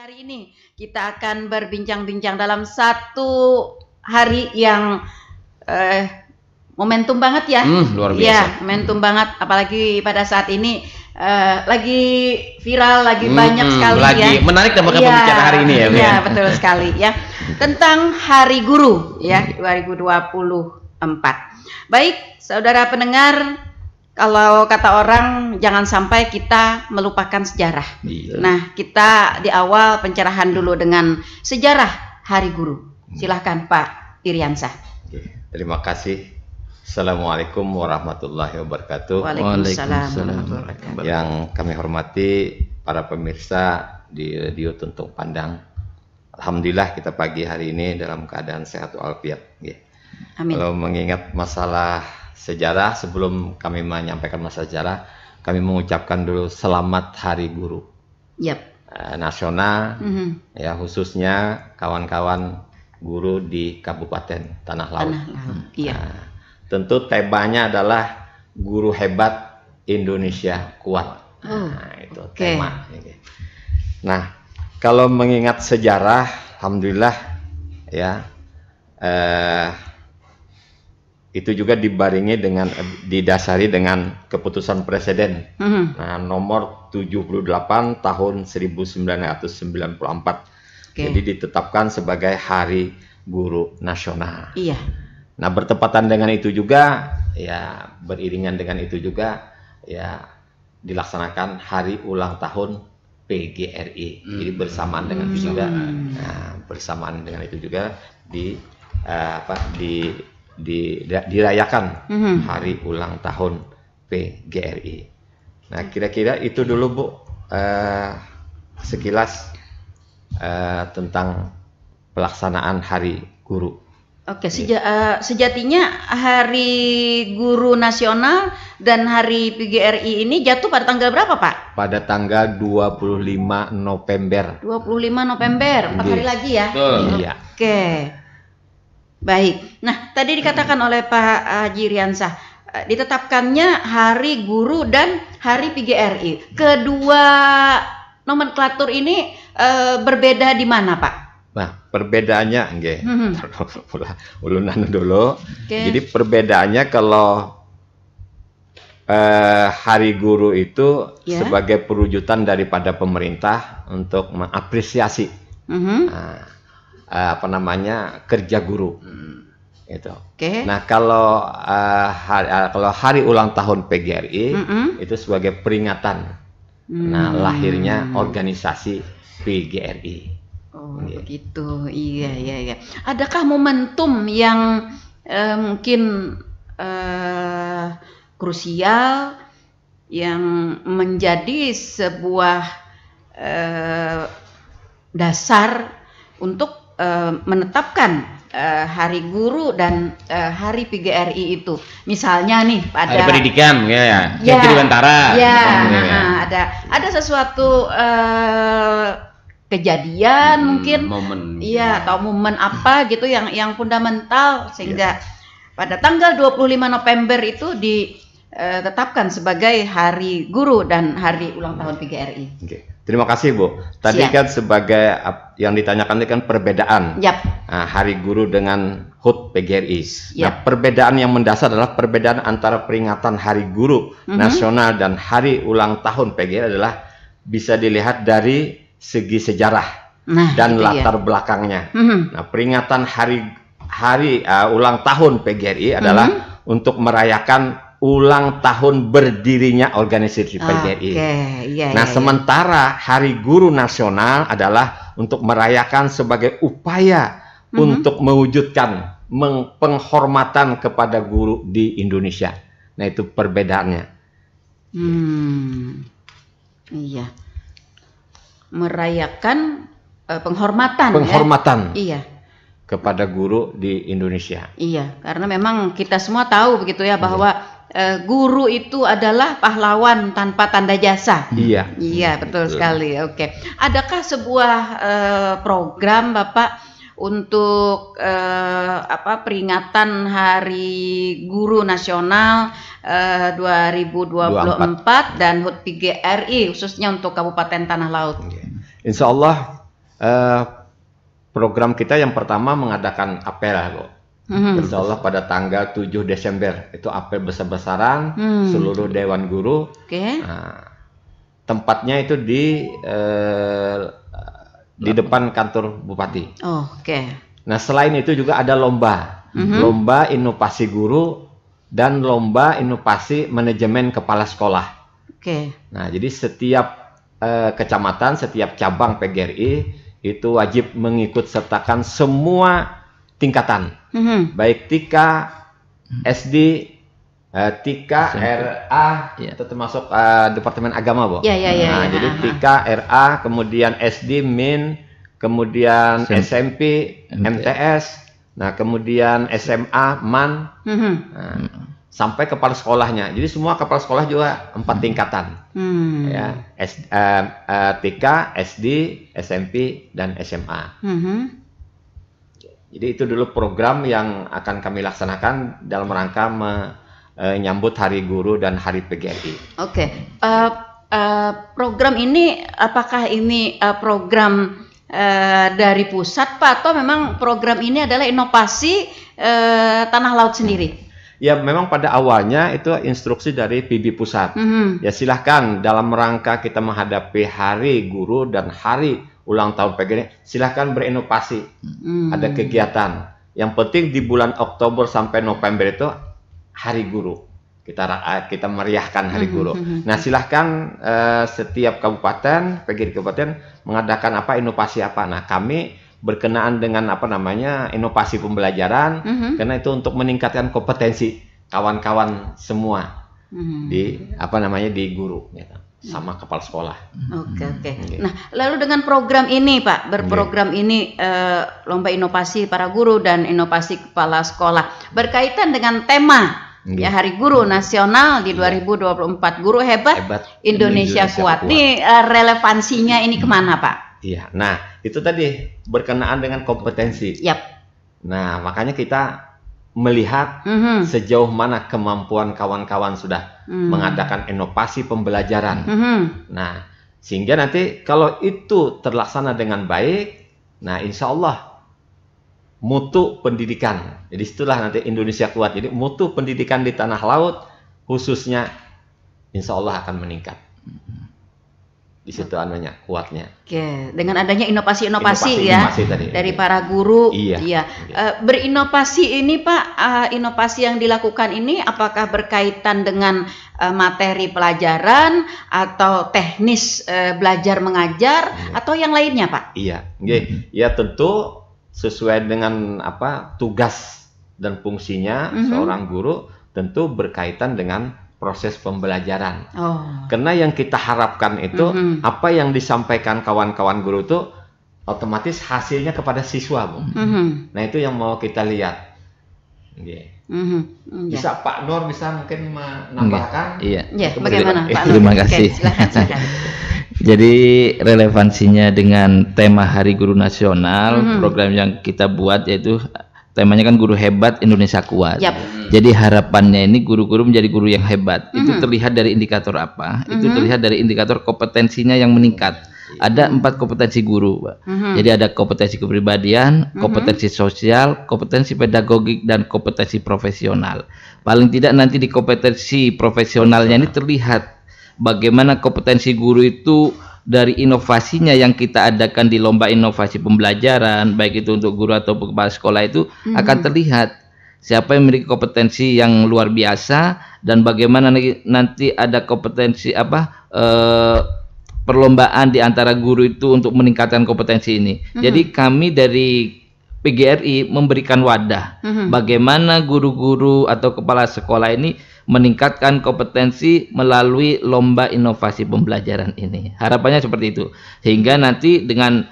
hari ini kita akan berbincang-bincang dalam satu hari yang momentum banget ya. Luar biasa. Ya, momentum banget, apalagi pada saat ini lagi viral, lagi banyak sekali lagi ya. Menarik temakan pembicaraan hari ini ya. Iya, betul sekali ya. Tentang Hari Guru ya 2024. Baik, saudara pendengar, kalau kata orang jangan sampai kita melupakan sejarah. Iya. Nah, kita di awal pencerahan dulu dengan sejarah Hari Guru. Silahkan Pak Iriansah. Terima kasih. Assalamualaikum warahmatullahi wabarakatuh. Waalaikumsalam. Yang kami hormati para pemirsa di Radio Tuntung Pandang. Alhamdulillah kita pagi hari ini dalam keadaan sehat walafiat. Amin. Kalau mengingat masalah sejarah, sebelum kami menyampaikan masalah sejarah, kami mengucapkan dulu selamat Hari Guru Nasional, ya khususnya kawan-kawan guru di Kabupaten Tanah Laut. Iya. Tentu temanya adalah guru hebat Indonesia kuat. Itu tema. Nah, kalau mengingat sejarah, alhamdulillah ya. Itu juga dibaringi dengan didasari dengan keputusan presiden nomor 78 tahun 1994. Jadi ditetapkan sebagai Hari Guru Nasional. Iya. Nah, bertepatan dengan itu juga ya, beriringan dengan itu juga ya dilaksanakan Hari Ulang Tahun PGRI. Jadi bersamaan dengan itu juga bersamaan dengan itu juga dirayakan Hari Ulang Tahun PGRI. Nah, kira-kira itu dulu Bu, sekilas tentang pelaksanaan Hari Guru. Oke, sejatinya Hari Guru Nasional dan Hari PGRI ini jatuh pada tanggal berapa, Pak? Pada tanggal 25 November. 25 November, 4 hari lagi ya? Iya. Oke. Baik, nah tadi dikatakan oleh Pak Haji Iriansah, ditetapkannya Hari Guru dan Hari PGRI. Kedua nomenklatur ini berbeda di mana, Pak? Nah, perbedaannya, ulunan dulu. Jadi perbedaannya kalau Hari Guru itu sebagai perwujudan daripada pemerintah untuk mengapresiasi kerja guru itu. Nah, kalau hari ulang tahun PGRI itu sebagai peringatan lahirnya organisasi PGRI. Oh, begitu. Iya. Adakah momentum yang mungkin krusial yang menjadi sebuah dasar untuk menetapkan Hari Guru dan Hari PGRI itu? Misalnya nih pada Hari Pendidikan ya. Dirgantara. Ada sesuatu kejadian mungkin atau momen apa gitu yang fundamental sehingga pada tanggal 25 November itu ditetapkan sebagai Hari Guru dan Hari Ulang Tahun PGRI. Terima kasih Bu. Tadi kan sebagai yang ditanyakan itu kan perbedaan Hari Guru dengan HUT PGRI. Nah, perbedaan yang mendasar adalah perbedaan antara peringatan Hari Guru Nasional dan Hari Ulang Tahun PGRI adalah bisa dilihat dari segi sejarah dan latar belakangnya. Nah, peringatan hari ulang tahun PGRI adalah untuk merayakan ulang tahun berdirinya organisasi PGRI. Sementara Hari Guru Nasional adalah untuk merayakan sebagai upaya untuk mewujudkan penghormatan kepada guru di Indonesia. Nah, itu perbedaannya. Iya. Merayakan penghormatan kepada guru di Indonesia. Iya, karena memang kita semua tahu begitu ya bahwa guru itu adalah pahlawan tanpa tanda jasa. Iya, betul sekali. Oke. Adakah sebuah program Bapak untuk peringatan Hari Guru Nasional 2024 dan HUT PGRI khususnya untuk Kabupaten Tanah Laut? Insya Allah program kita yang pertama mengadakan apel, Bu. Insya Allah pada tanggal 7 Desember itu apel besar-besaran seluruh Dewan Guru. Nah, tempatnya itu di depan kantor Bupati. Nah, selain itu juga ada lomba, lomba inovasi guru dan lomba inovasi manajemen kepala sekolah. Nah, jadi setiap kecamatan, setiap cabang PGRI itu wajib mengikut sertakan semua tingkatan, baik TK, SD, TK, RA, itu termasuk Departemen Agama, Bu. Jadi TK, RA, kemudian SD, MIN, kemudian SMP, MTS, nah kemudian SMA, MAN, sampai kepala sekolahnya. Jadi semua kepala sekolah juga 4 tingkatan, ya, TK, SD, SMP, dan SMA. Jadi itu dulu program yang akan kami laksanakan dalam rangka menyambut Hari Guru dan Hari PGRI. Program ini apakah ini program dari pusat, Pak, atau memang program ini adalah inovasi Tanah Laut sendiri? Ya, memang pada awalnya itu instruksi dari PB Pusat. Ya, silahkan dalam rangka kita menghadapi Hari Guru dan Hari ulang tahun PGRI, silahkan berinovasi. Ada kegiatan. Yang penting di bulan Oktober sampai November itu Hari Guru. Kita meriahkan Hari Guru. Nah, silahkan setiap kabupaten, PGRI kabupaten mengadakan inovasi apa. Nah, kami berkenaan dengan inovasi pembelajaran, karena itu untuk meningkatkan kompetensi kawan-kawan semua di di guru. Gitu. Sama kepala sekolah. Nah, lalu dengan program ini, Pak, berprogram ini lomba inovasi para guru dan inovasi kepala sekolah berkaitan dengan tema ya Hari Guru Nasional di 2024, Guru Hebat, Indonesia Kuat. Ini relevansinya ini kemana, Pak? Iya, nah itu tadi berkenaan dengan kompetensi. Nah, makanya kita melihat sejauh mana kemampuan kawan-kawan sudah mengadakan inovasi pembelajaran. Nah, sehingga nanti kalau itu terlaksana dengan baik, nah insya Allah mutu pendidikan. Jadi itulah nanti Indonesia Kuat. Jadi mutu pendidikan di Tanah Laut khususnya insya Allah akan meningkat. Di situ kuatnya. Dengan adanya inovasi ya tadi, dari para guru. Berinovasi ini, Pak, inovasi yang dilakukan ini apakah berkaitan dengan materi pelajaran atau teknis belajar mengajar atau yang lainnya, Pak? Ya tentu sesuai dengan tugas dan fungsinya seorang guru, tentu berkaitan dengan proses pembelajaran. Karena yang kita harapkan itu apa yang disampaikan kawan-kawan guru itu otomatis hasilnya kepada siswa, Bu. Nah, itu yang mau kita lihat. Bisa Pak Nur bisa mungkin menambahkan? Bagaimana, Pak Nur? Terima kasih. Silakan. Jadi relevansinya dengan tema Hari Guru Nasional, program yang kita buat yaitu temanya kan Guru Hebat Indonesia Kuat. Jadi harapannya ini guru-guru menjadi guru yang hebat. Itu terlihat dari indikator apa? Itu terlihat dari indikator kompetensinya yang meningkat. Ada 4 kompetensi guru, Pak. Jadi ada kompetensi kepribadian, kompetensi sosial, kompetensi pedagogik, dan kompetensi profesional. Paling tidak nanti di kompetensi profesionalnya ini terlihat bagaimana kompetensi guru itu dari inovasinya yang kita adakan di lomba inovasi pembelajaran, baik itu untuk guru atau kepala sekolah itu akan terlihat siapa yang memiliki kompetensi yang luar biasa dan bagaimana nanti ada kompetensi perlombaan di antara guru itu untuk meningkatkan kompetensi ini. Jadi kami dari PGRI memberikan wadah bagaimana guru-guru atau kepala sekolah ini meningkatkan kompetensi melalui lomba inovasi pembelajaran ini. Harapannya seperti itu. Sehingga nanti dengan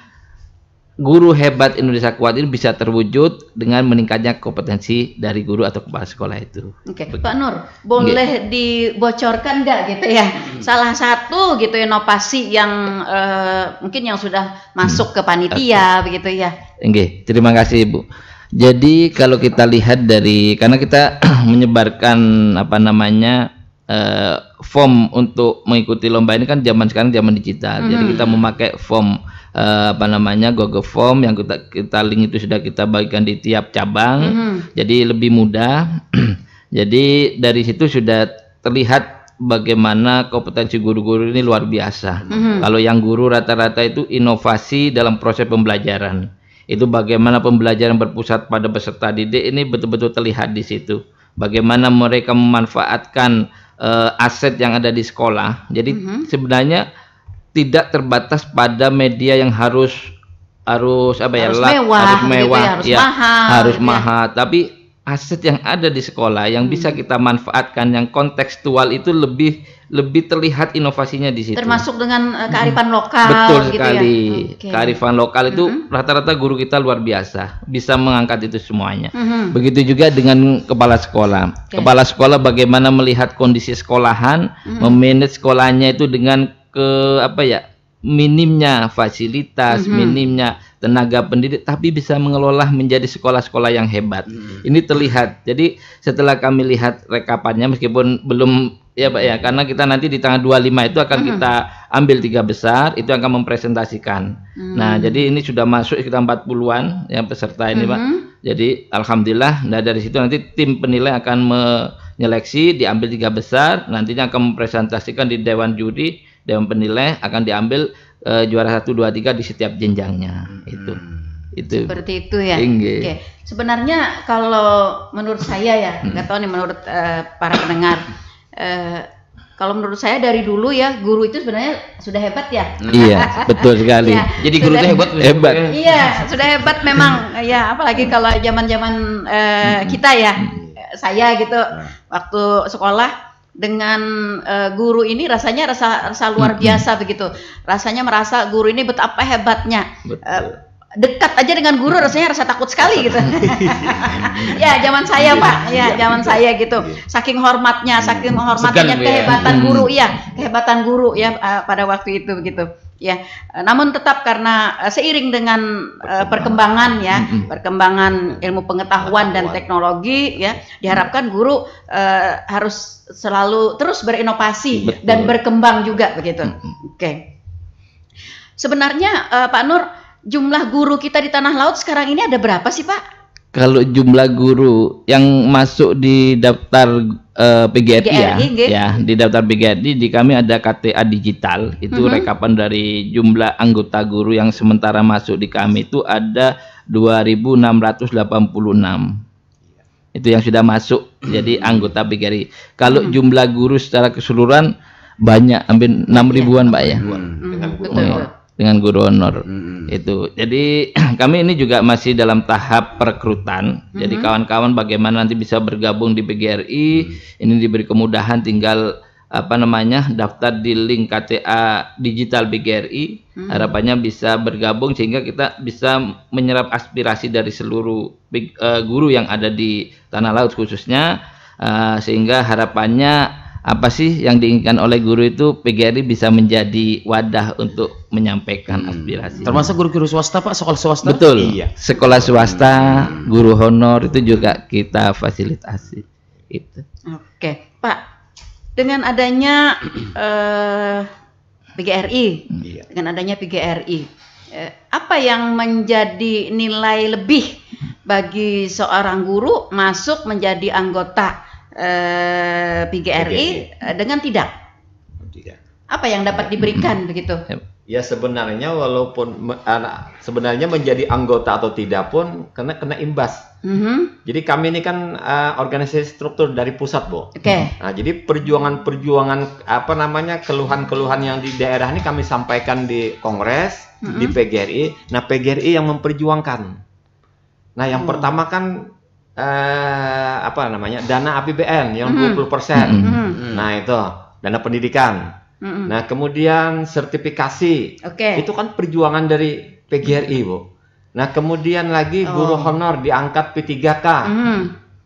Guru Hebat Indonesia Kuat ini bisa terwujud dengan meningkatnya kompetensi dari guru atau kepala sekolah itu. Pak Nur, boleh dibocorkan nggak gitu ya? Salah satu gitu inovasi yang mungkin yang sudah masuk ke panitia begitu ya? Terima kasih, Bu. Jadi kalau kita lihat karena kita menyebarkan form untuk mengikuti lomba ini kan zaman sekarang zaman digital. Jadi kita memakai form Google Form yang kita link itu sudah kita bagikan di tiap cabang. Jadi lebih mudah. Jadi dari situ sudah terlihat bagaimana kompetensi guru-guru ini luar biasa. Kalau yang guru rata-rata itu inovasi dalam proses pembelajaran. Itu bagaimana pembelajaran berpusat pada peserta didik ini betul-betul terlihat di situ. Bagaimana mereka memanfaatkan aset yang ada di sekolah. Jadi sebenarnya tidak terbatas pada media yang harus mewah, harus mahal, tapi aset yang ada di sekolah yang bisa kita manfaatkan, yang kontekstual itu lebih terlihat inovasinya di situ. Termasuk dengan kearifan lokal. Betul sekali. Ya? Kearifan lokal itu rata-rata guru kita luar biasa, bisa mengangkat itu semuanya. Begitu juga dengan kepala sekolah. Kepala sekolah bagaimana melihat kondisi sekolahan, memanage sekolahnya itu dengan minimnya fasilitas, minimnya tenaga pendidik, tapi bisa mengelola menjadi sekolah-sekolah yang hebat. Ini terlihat. Jadi setelah kami lihat rekapannya, meskipun belum karena kita nanti di tanggal 25 itu akan kita ambil 3 besar, itu akan mempresentasikan. Nah, jadi ini sudah masuk sekitar 40-an yang peserta ini, Pak. Jadi alhamdulillah, dari situ nanti tim penilai akan menyeleksi, diambil 3 besar, nantinya akan mempresentasikan di dewan juri, dewan penilai, akan diambil juara 1, 2, 3 di setiap jenjangnya. Itu seperti itu ya. Oke. Sebenarnya kalau menurut saya ya, nggak tahu nih menurut para pendengar, kalau menurut saya dari dulu ya, guru itu sebenarnya sudah hebat ya. Iya, betul sekali. Ya, jadi guru itu hebat. Iya, sudah hebat memang. Ya, apalagi kalau zaman-zaman kita ya, saya gitu waktu sekolah dengan guru ini rasanya rasa luar biasa begitu. Rasanya merasa guru ini betapa hebatnya. Dekat aja dengan guru rasanya rasa takut sekali gitu. Ya, zaman saya Pak. Ya, zaman saya gitu. Saking hormatnya, saking menghormatinya kehebatan guru kehebatan guru ya pada waktu itu begitu. Ya, namun tetap karena seiring dengan perkembangan perkembangan ilmu pengetahuan dan teknologi ya, diharapkan guru harus selalu terus berinovasi dan berkembang juga begitu. Oke. Sebenarnya Pak Nur, jumlah guru kita di Tanah Laut sekarang ini ada berapa sih Pak? Kalau jumlah guru yang masuk di daftar PGRI ya, di daftar PGRI di kami ada KTA digital, itu rekapan dari jumlah anggota guru yang sementara masuk di kami itu ada 2.686. Itu yang sudah masuk jadi anggota PGRI. Kalau jumlah guru secara keseluruhan banyak, hampir 6.000-an Pak ya. Dengan guru honor itu. Jadi kami ini juga masih dalam tahap perekrutan. Jadi kawan-kawan bagaimana nanti bisa bergabung di PGRI, ini diberi kemudahan, tinggal daftar di link KTA digital PGRI. Harapannya bisa bergabung sehingga kita bisa menyerap aspirasi dari seluruh guru yang ada di Tanah Laut khususnya, sehingga harapannya apa sih yang diinginkan oleh guru itu PGRI bisa menjadi wadah untuk menyampaikan aspirasi. Termasuk guru-guru swasta Pak, sekolah swasta? Betul. Iya. Sekolah swasta, guru honor itu juga kita fasilitasi. Itu. Oke, Pak. Dengan adanya PGRI, apa yang menjadi nilai lebih bagi seorang guru masuk menjadi anggota PGRI dengan tidak? Apa yang dapat diberikan begitu? Ya sebenarnya walaupun sebenarnya menjadi anggota atau tidak pun kena imbas. Jadi kami ini kan organisasi struktur dari pusat, Bu. Nah, jadi perjuangan keluhan-keluhan yang di daerah ini kami sampaikan di kongres, di PGRI. Nah, PGRI yang memperjuangkan. Nah, yang pertama kan dana APBN yang 20%. Nah, itu dana pendidikan. Nah, kemudian sertifikasi. Itu kan perjuangan dari PGRI, Bu. Nah, kemudian lagi guru honor diangkat P3K.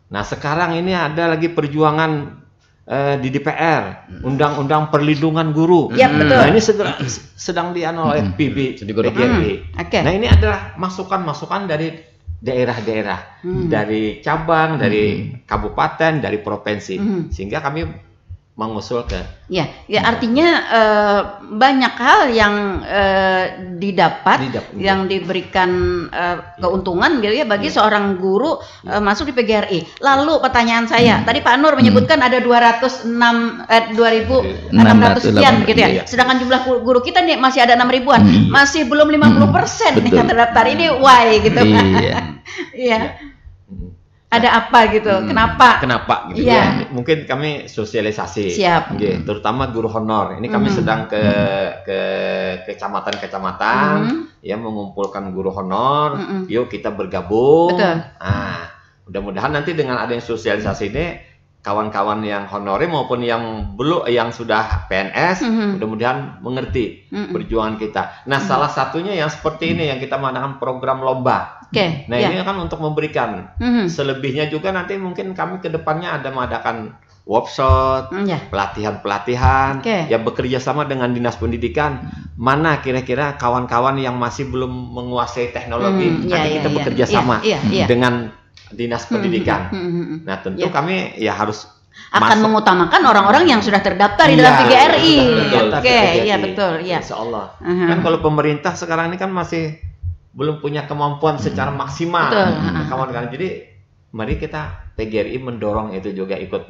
Nah, sekarang ini ada lagi perjuangan di DPR, undang-undang perlindungan guru. Betul. Nah, ini sedang dianu oleh PGRI. Nah, ini adalah masukan-masukan dari daerah-daerah, dari cabang, dari kabupaten, dari provinsi, sehingga kami mengusul ke. Ya artinya banyak hal yang didapat yang diberikan keuntungan gitu ya bagi seorang guru masuk di PGRI. Lalu pertanyaan saya, tadi Pak Nur menyebutkan ada 2.600 sekian gitu ya. Sedangkan jumlah guru kita nih masih ada 6.000-an, masih belum 50% nih yang terdaftar. Ini why gitu kan. Iya. Ada apa gitu? Kenapa gitu ya? Mungkin kami sosialisasi. Siap. Terutama guru honor. Ini kami sedang ke kecamatan ya mengumpulkan guru honor. Yuk kita bergabung. Betul. Mudah-mudahan nanti dengan adanya sosialisasi ini kawan-kawan yang honorer maupun yang belum yang sudah PNS mudah-mudahan mengerti perjuangan kita. Nah, salah satunya yang seperti ini yang kita mengadakan program lomba. Nah, ini kan untuk memberikan. Selebihnya juga nanti mungkin kami ke depannya ada mengadakan workshop, pelatihan-pelatihan yang bekerja sama dengan Dinas Pendidikan. Mana kira-kira kawan-kawan yang masih belum menguasai teknologi, nanti kita bekerja sama dengan Dinas Pendidikan. Nah, tentu kami ya harus akan mengutamakan orang-orang yang sudah terdaftar di dalam PGRI. Betul. Insya Allah. Kan kalau pemerintah sekarang ini kan masih belum punya kemampuan secara maksimal. Kawan-kawan. Jadi mari kita PGRI mendorong itu juga ikut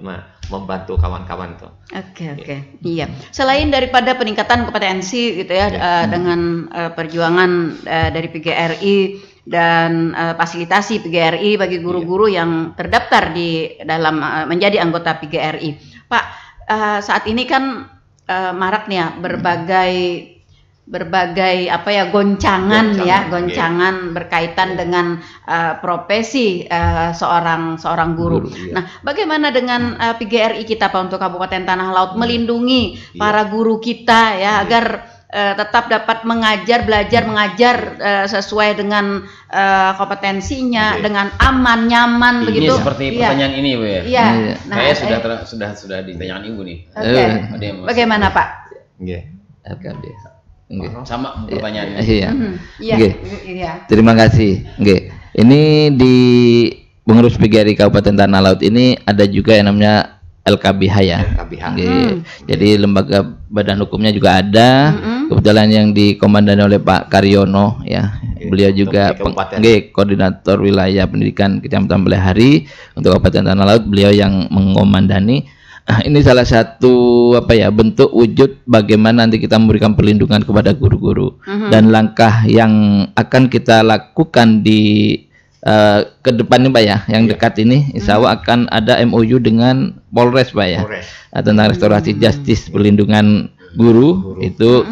membantu kawan-kawan tuh. Oke. Iya. Selain daripada peningkatan kompetensi gitu ya, dengan perjuangan dari PGRI dan fasilitasi PGRI bagi guru-guru yang terdaftar di dalam menjadi anggota PGRI. Pak, saat ini kan marak nih ya berbagai goncangan berkaitan dengan profesi seorang guru. Nah, bagaimana dengan PGRI kita Pak untuk Kabupaten Tanah Laut melindungi para guru kita ya agar tetap dapat belajar mengajar sesuai dengan kompetensinya dengan aman, nyaman ini begitu. Seperti pertanyaan ini Bu ya. Iya. Nah, sudah ditanyakan Ibu nih. Bagaimana Pak? Sama pertanyaannya. Terima kasih. Ini di pengurus PGRI Kabupaten Tanah Laut ini ada juga yang namanya LKBH ya. Jadi lembaga badan hukumnya juga ada. Kebetulan yang dikomandani oleh Pak Karyono ya. Beliau juga koordinator wilayah pendidikan Kecamatan Belehari untuk Kabupaten Tanah Laut. Beliau yang mengomandani. Ini salah satu bentuk wujud bagaimana nanti kita memberikan perlindungan kepada guru-guru dan langkah yang akan kita lakukan di ke depan nih Pak ya, yang dekat ini insya Allah akan ada MOU dengan Polres Pak ya, tentang restorasi justice perlindungan guru. Itu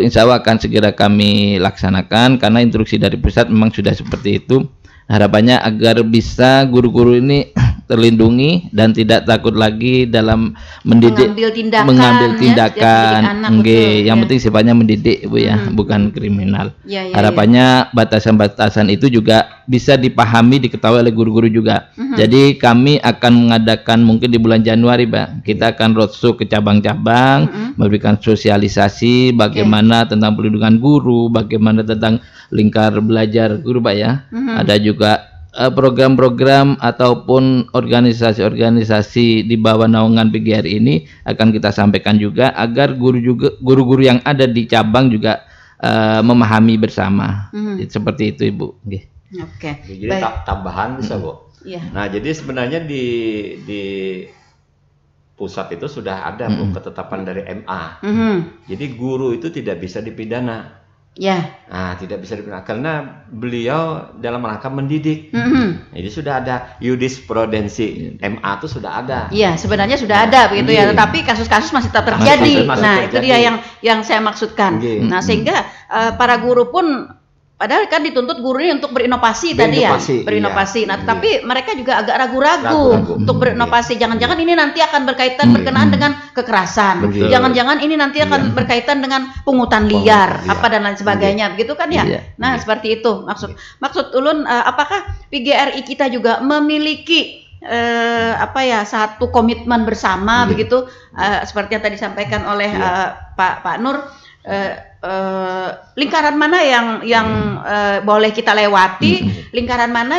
insya Allah akan segera kami laksanakan karena instruksi dari pusat memang sudah seperti itu. Harapannya agar bisa guru-guru ini terlindungi dan tidak takut lagi dalam mengambil tindakan. Yang penting sifatnya mendidik Bu ya, bukan kriminal. Harapannya batasan-batasan itu juga bisa dipahami, diketahui oleh guru-guru juga. Jadi kami akan mengadakan mungkin di bulan Januari Pak, kita akan roadshow ke cabang-cabang, memberikan sosialisasi bagaimana tentang perlindungan guru, bagaimana tentang lingkar belajar guru Pak ya. Ada juga program-program ataupun organisasi-organisasi di bawah naungan PGRI ini akan kita sampaikan juga agar guru-guru yang ada di cabang juga memahami bersama. Seperti itu Ibu. Jadi tambahan bisa Bu. Nah, jadi sebenarnya di pusat itu sudah ada Bu ketetapan dari MA. Jadi guru itu tidak bisa dipidana. Nah, tidak bisa dipidana karena beliau dalam rangka mendidik. Jadi sudah ada jurisprudensi MA itu sudah ada. Iya, sebenarnya sudah ada begitu ya, tetapi kasus-kasus masih tetap terjadi. Itu dia yang saya maksudkan. Nah, sehingga para guru pun padahal kan dituntut guru ini untuk berinovasi tadi ya, berinovasi. Nah, tapi mereka juga agak ragu-ragu untuk berinovasi. Jangan-jangan ini nanti akan berkenaan dengan kekerasan. Jangan-jangan ini nanti akan berkaitan dengan pungutan liar, dan lain sebagainya. Begitu kan ya? Nah, seperti itu maksud Ulun. Apakah PGRI kita juga memiliki satu komitmen bersama begitu, seperti yang tadi disampaikan oleh Pak Nur. Lingkaran mana yang boleh kita lewati, lingkaran mana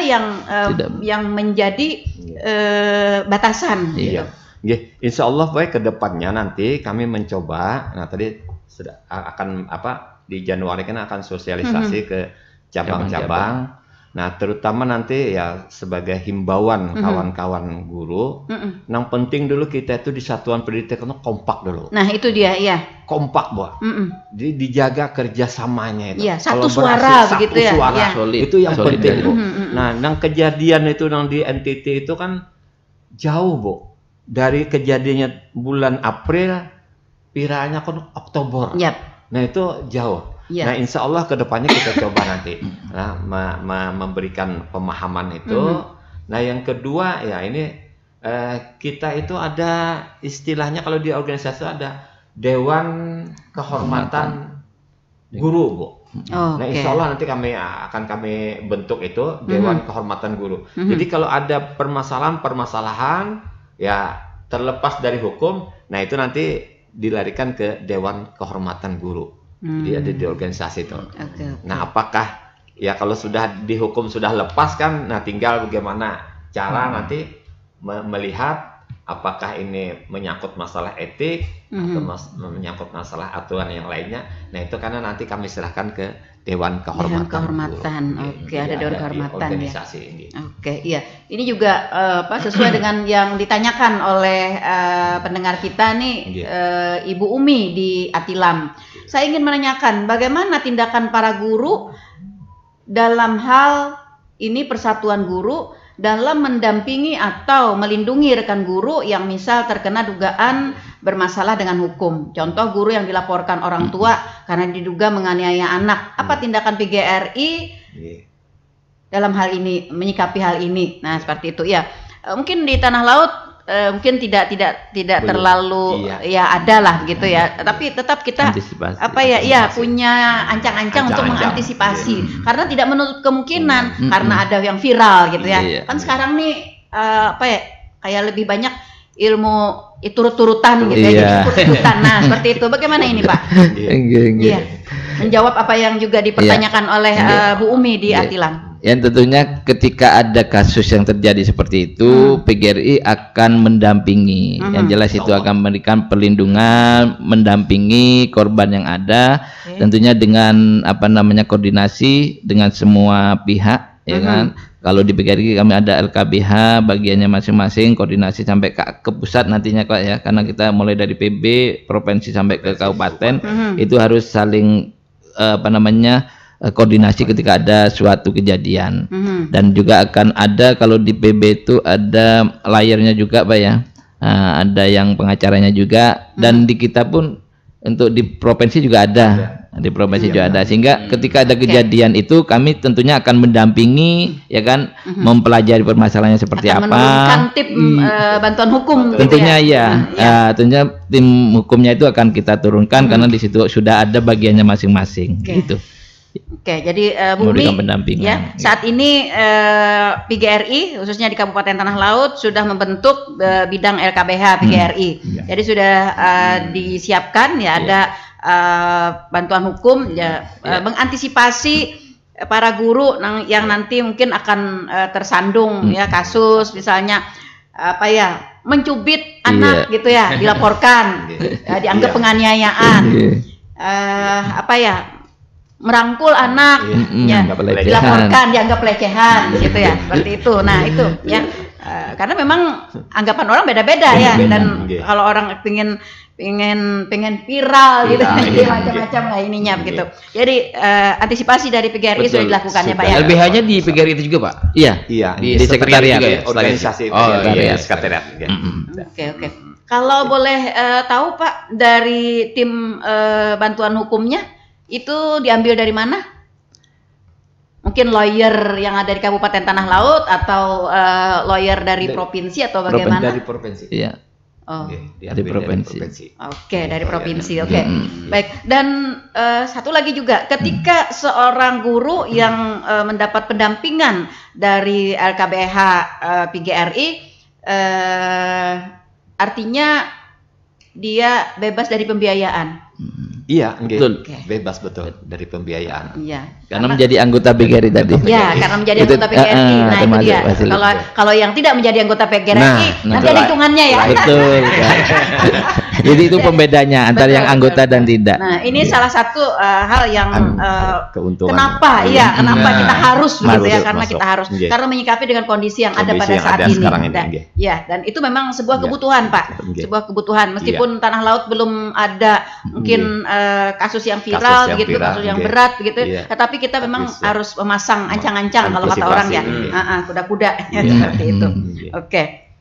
yang menjadi batasan gitu. Insya Allah baik ke depannya nanti kami mencoba. Nah tadi sudah akan di Januari kan akan sosialisasi ke cabang-cabang. Nah terutama nanti ya sebagai himbauan kawan-kawan guru. Yang penting dulu kita itu di satuan pendidikan kompak dulu. Nah itu dia ya. Kompak Jadi dijaga kerjasamanya itu. Iya, satu suara begitu ya. Suara solid. Itu yang penting Bu. Nah yang kejadian itu yang di NTT itu kan jauh Bu. Dari kejadiannya bulan April, piranya kan Oktober. Nah itu jauh. Nah insya Allah kedepannya kita coba nanti memberikan pemahaman itu. Nah yang kedua ya ini kita itu ada istilahnya kalau di organisasi ada Dewan Kehormatan Guru Bu. Nah insya Allah nanti akan kami bentuk itu Dewan Kehormatan Guru. Jadi kalau ada permasalahan ya terlepas dari hukum, nah itu nanti dilarikan ke Dewan Kehormatan Guru. Jadi ada di organisasi itu. Nah apakah ya kalau sudah dihukum sudah lepas kan, nah tinggal bagaimana cara nanti melihat apakah ini menyangkut masalah etik atau menyangkut masalah aturan yang lainnya. Nah itu karena nanti kami serahkan ke Dewan Kehormatan. Oke, ada Dewan Kehormatan organisasi ya. Ini. Oke, iya. Ini juga sesuai dengan yang ditanyakan oleh pendengar kita nih, Ibu Umi di Atilam. Saya ingin menanyakan bagaimana tindakan para guru dalam hal ini persatuan guru dalam mendampingi atau melindungi rekan guru yang misal terkena dugaan bermasalah dengan hukum. Contoh guru yang dilaporkan orang tua karena diduga menganiaya anak. Apa tindakan PGRI dalam hal ini, menyikapi hal ini? Nah seperti itu ya. Mungkin di tanah laut mungkin tidak terlalu ya ada lah gitu ya. Tapi tetap kita punya ancang-ancang untuk mengantisipasi karena tidak menutup kemungkinan karena ada yang viral gitu ya. Kan sekarang nih kayak lebih banyak ilmu turut-turutan gitu ya, ikut-ikutan. Nah seperti itu. Bagaimana ini Pak? Iya. Menjawab apa yang juga dipertanyakan oleh Bu Umi di Atilam. Ya tentunya ketika ada kasus yang terjadi seperti itu, PGRI akan mendampingi. Yang jelas itu akan memberikan perlindungan, mendampingi korban yang ada, tentunya dengan koordinasi dengan semua pihak, ya kan. Kalau di PGRI kami ada LKBH bagiannya masing-masing, koordinasi sampai ke pusat nantinya Kak ya, karena kita mulai dari PB, provinsi sampai ke kabupaten, itu harus saling koordinasi ketika ada suatu kejadian. Dan juga akan ada kalau di PB itu ada layarnya juga Pak ya, ada yang pengacaranya juga, dan di kita pun untuk di provinsi juga ada. Di provinsi juga ada, sehingga ketika ada kejadian itu kami tentunya akan mendampingi ya kan, mempelajari permasalahannya seperti apa, menurunkan tim bantuan hukum tentunya gitu ya. Tentunya tim hukumnya itu akan kita turunkan karena di situ sudah ada bagiannya masing-masing gitu. Oke, jadi Bu Umi ya, saat ini PGRI khususnya di Kabupaten Tanah Laut sudah membentuk bidang LKBH PGRI. Jadi sudah disiapkan ya, ada bantuan hukum ya, mengantisipasi para guru yang nanti mungkin akan tersandung ya kasus misalnya mencubit anak gitu ya, dilaporkan dianggap penganiayaan, merangkul anak ya, dilaporkan dianggap pelecehan gitu ya, seperti itu. Nah itu ya, karena memang anggapan orang beda-beda ya, dan kalau orang pengen viral gitu, macam-macam lah ininya begitu. Jadi antisipasi dari PGRI sudah dilakukan ya Pak ya. LBH-nya di PGRI itu juga Pak? Iya. Di sekretariat organisasi sekretariat. Oke. Kalau boleh tahu Pak, dari tim bantuan hukumnya itu diambil dari mana? Mungkin lawyer yang ada di Kabupaten Tanah Laut atau lawyer dari provinsi atau bagaimana? Dari provinsi. Iya. Dari provinsi. Oke, dari provinsi. Oke. Baik. Dan satu lagi juga, ketika seorang guru yang mendapat pendampingan dari LKBH PGRI, artinya dia bebas dari pembiayaan. Iya, betul. Bebas betul dari pembiayaan. Iya. Karena menjadi anggota PGRI tadi. Iya, karena menjadi anggota PGRI. Nah, itu dia. Kalau yang tidak menjadi anggota PGRI, nanti ada hitungannya ya. Betul. Jadi itu pembedanya antara yang anggota dan tidak. Nah, ini salah satu hal yang keuntungan. Kenapa? Iya, kenapa kita harus gitu ya? Karena kita harus karena menyikapi dengan kondisi yang ada pada saat ini. Ya, dan itu memang sebuah kebutuhan, Pak. Sebuah kebutuhan. Meskipun tanah laut belum ada mungkin kasus yang viral begitu, kasus yang berat begitu, tetapi kita memang harus memasang ancang-ancang kalau kata orang ya, kuda-kuda seperti itu. Oke,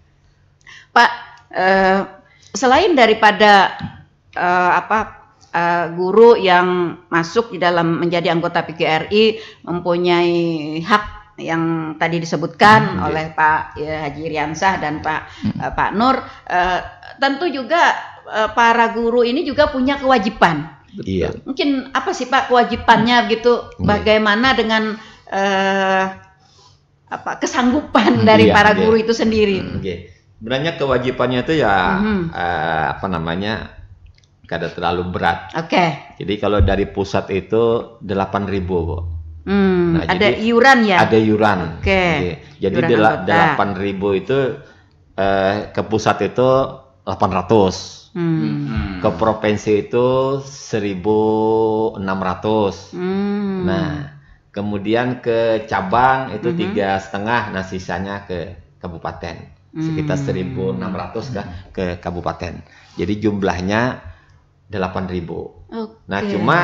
Pak, selain daripada guru yang masuk di dalam menjadi anggota PGRI mempunyai hak yang tadi disebutkan oleh Pak Haji Iriansyah dan Pak Nur, tentu juga para guru ini juga punya kewajiban. Iya. Mungkin apa sih Pak kewajibannya begitu? Bagaimana dengan kesanggupan dari para guru itu sendiri? Sebenarnya kewajibannya itu ya kada terlalu berat. Jadi kalau dari pusat itu 8.000, Bu. Nah, ada iuran ya? Ada iuran. Jadi 8.000 itu ke pusat itu 800. Ke provinsi itu 1.600. Nah, kemudian ke cabang itu 3,5. Nah, sisanya ke kabupaten. Sekitar 1.600 ke kabupaten. Jadi jumlahnya 8.000. Nah, cuma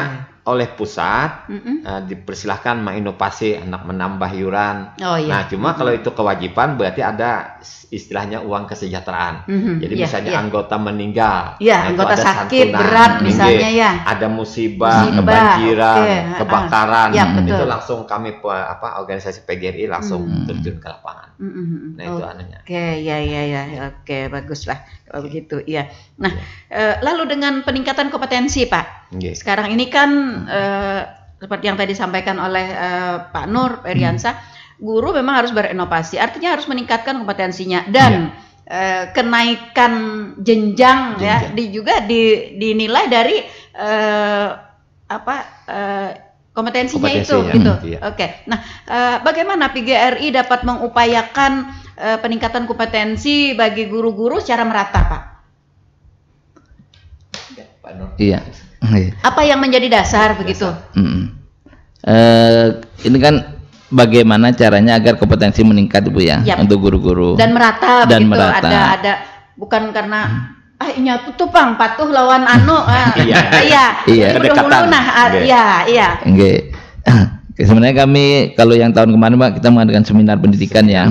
oleh pusat dipersilahkan menginovasi, menambah iuran. Nah, cuma kalau itu kewajiban berarti ada istilahnya uang kesejahteraan. Jadi misalnya anggota meninggal, anggota sakit berat misalnya ada musibah, kebanjiran, kebakaran, itu langsung kami organisasi PGRI langsung terjun ke lapangan. Nah, itu anunya. Oke, baguslah kalau begitu. Iya. Nah, lalu dengan peningkatan kompetensi, Pak. Sekarang ini kan seperti yang tadi disampaikan oleh Pak Nur, Pak Iriansyah, guru memang harus berinovasi, artinya harus meningkatkan kompetensinya dan kenaikan jenjang ya juga dinilai dari kompetensinya itu gitu. Oke. Nah, bagaimana PGRI dapat mengupayakan peningkatan kompetensi bagi guru-guru secara merata, Pak? Iya. Apa yang menjadi dasar begitu? Ini kan bagaimana caranya agar kompetensi meningkat, Bu ya, untuk guru-guru dan merata begitu. Ada bukan karena inya tuh Pang patuh lawan kedekatan. Sebenarnya kami kalau yang tahun kemarin Pak, kita mengadakan seminar pendidikan ya.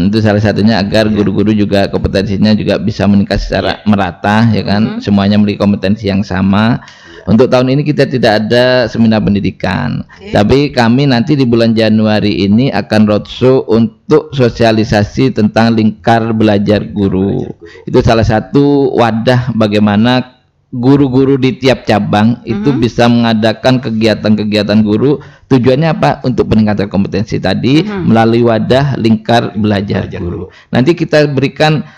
Itu salah satunya agar guru-guru juga kompetensinya juga bisa meningkat secara merata ya kan. Semuanya memiliki kompetensi yang sama. Untuk tahun ini kita tidak ada seminar pendidikan. Tapi kami nanti di bulan Januari ini akan roadshow untuk sosialisasi tentang lingkar belajar guru. Itu salah satu wadah bagaimana guru-guru di tiap cabang itu bisa mengadakan kegiatan-kegiatan guru. Tujuannya apa? Untuk peningkatan kompetensi tadi melalui wadah lingkar belajar guru. Nanti kita berikan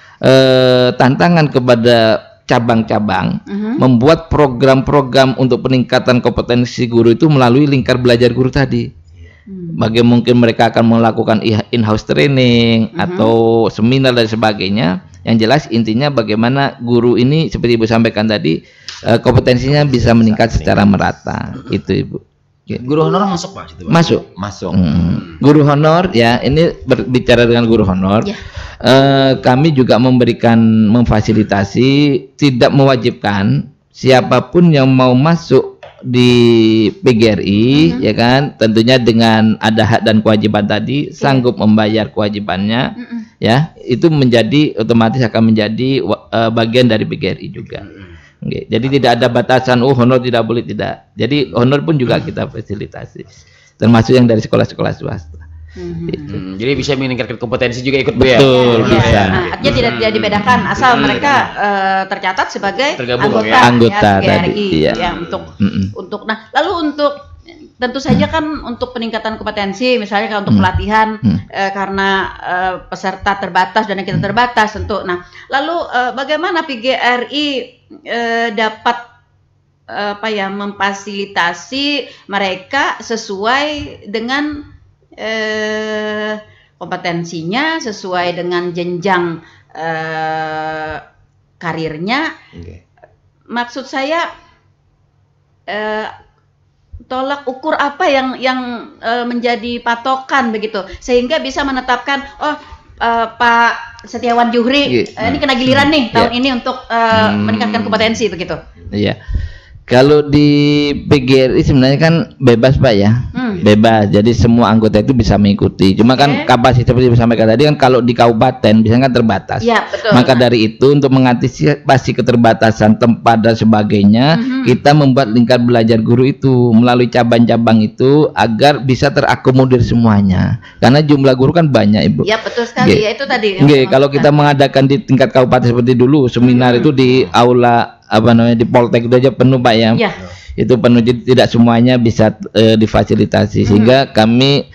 tantangan kepada cabang-cabang membuat program-program untuk peningkatan kompetensi guru itu melalui lingkar belajar guru tadi. Bagaimana mungkin mereka akan melakukan in-house training atau seminar dan sebagainya. Yang jelas intinya bagaimana guru ini seperti Ibu sampaikan tadi kompetensinya bisa meningkat secara merata. Itu Ibu. Guru honor masuk Pak? Masuk. Guru honor ya, ini berbicara dengan guru honor. Kami juga memfasilitasi, tidak mewajibkan siapapun yang mau masuk di PGRI ya kan, tentunya dengan ada hak dan kewajiban tadi, sanggup membayar kewajibannya ya, itu menjadi otomatis akan menjadi bagian dari PGRI juga. Jadi tidak ada batasan honor tidak boleh, tidak. Jadi honor pun juga kita fasilitasi, termasuk yang dari sekolah-sekolah swasta. Jadi bisa meningkatkan kompetensi juga ikut Bu ya? Betul, bisa. Artinya tidak dibedakan asal mereka tercatat sebagai anggota PGRI ya, untuk nah lalu untuk tentu saja kan untuk peningkatan kompetensi misalnya kalau untuk pelatihan karena peserta terbatas dan kita terbatas tentu. Nah, lalu bagaimana PGRI dapat memfasilitasi mereka sesuai dengan kompetensinya, sesuai dengan jenjang karirnya. Maksud saya tolak ukur apa yang menjadi patokan begitu, sehingga bisa menetapkan Pak Setiawan Juhri ini kena giliran nih tahun ini untuk meningkatkan kompetensi begitu. Iya. Kalau di PGRI sebenarnya kan bebas Pak ya, bebas. Jadi semua anggota itu bisa mengikuti. Cuma kan kapasitas seperti disampaikan tadi kan kalau di kabupaten biasanya kan terbatas. Ya, betul. Maka dari itu untuk mengantisipasi keterbatasan tempat dan sebagainya, kita membuat lingkar belajar guru itu melalui cabang-cabang itu agar bisa terakomodir semuanya. Karena jumlah guru kan banyak Ibu. Ya betul sekali. Ya itu tadi. Kalau kita mengadakan di tingkat kabupaten seperti dulu seminar itu di aula di Poltek itu aja penuh Pak ya. Itu penuh, jadi tidak semuanya bisa difasilitasi sehingga kami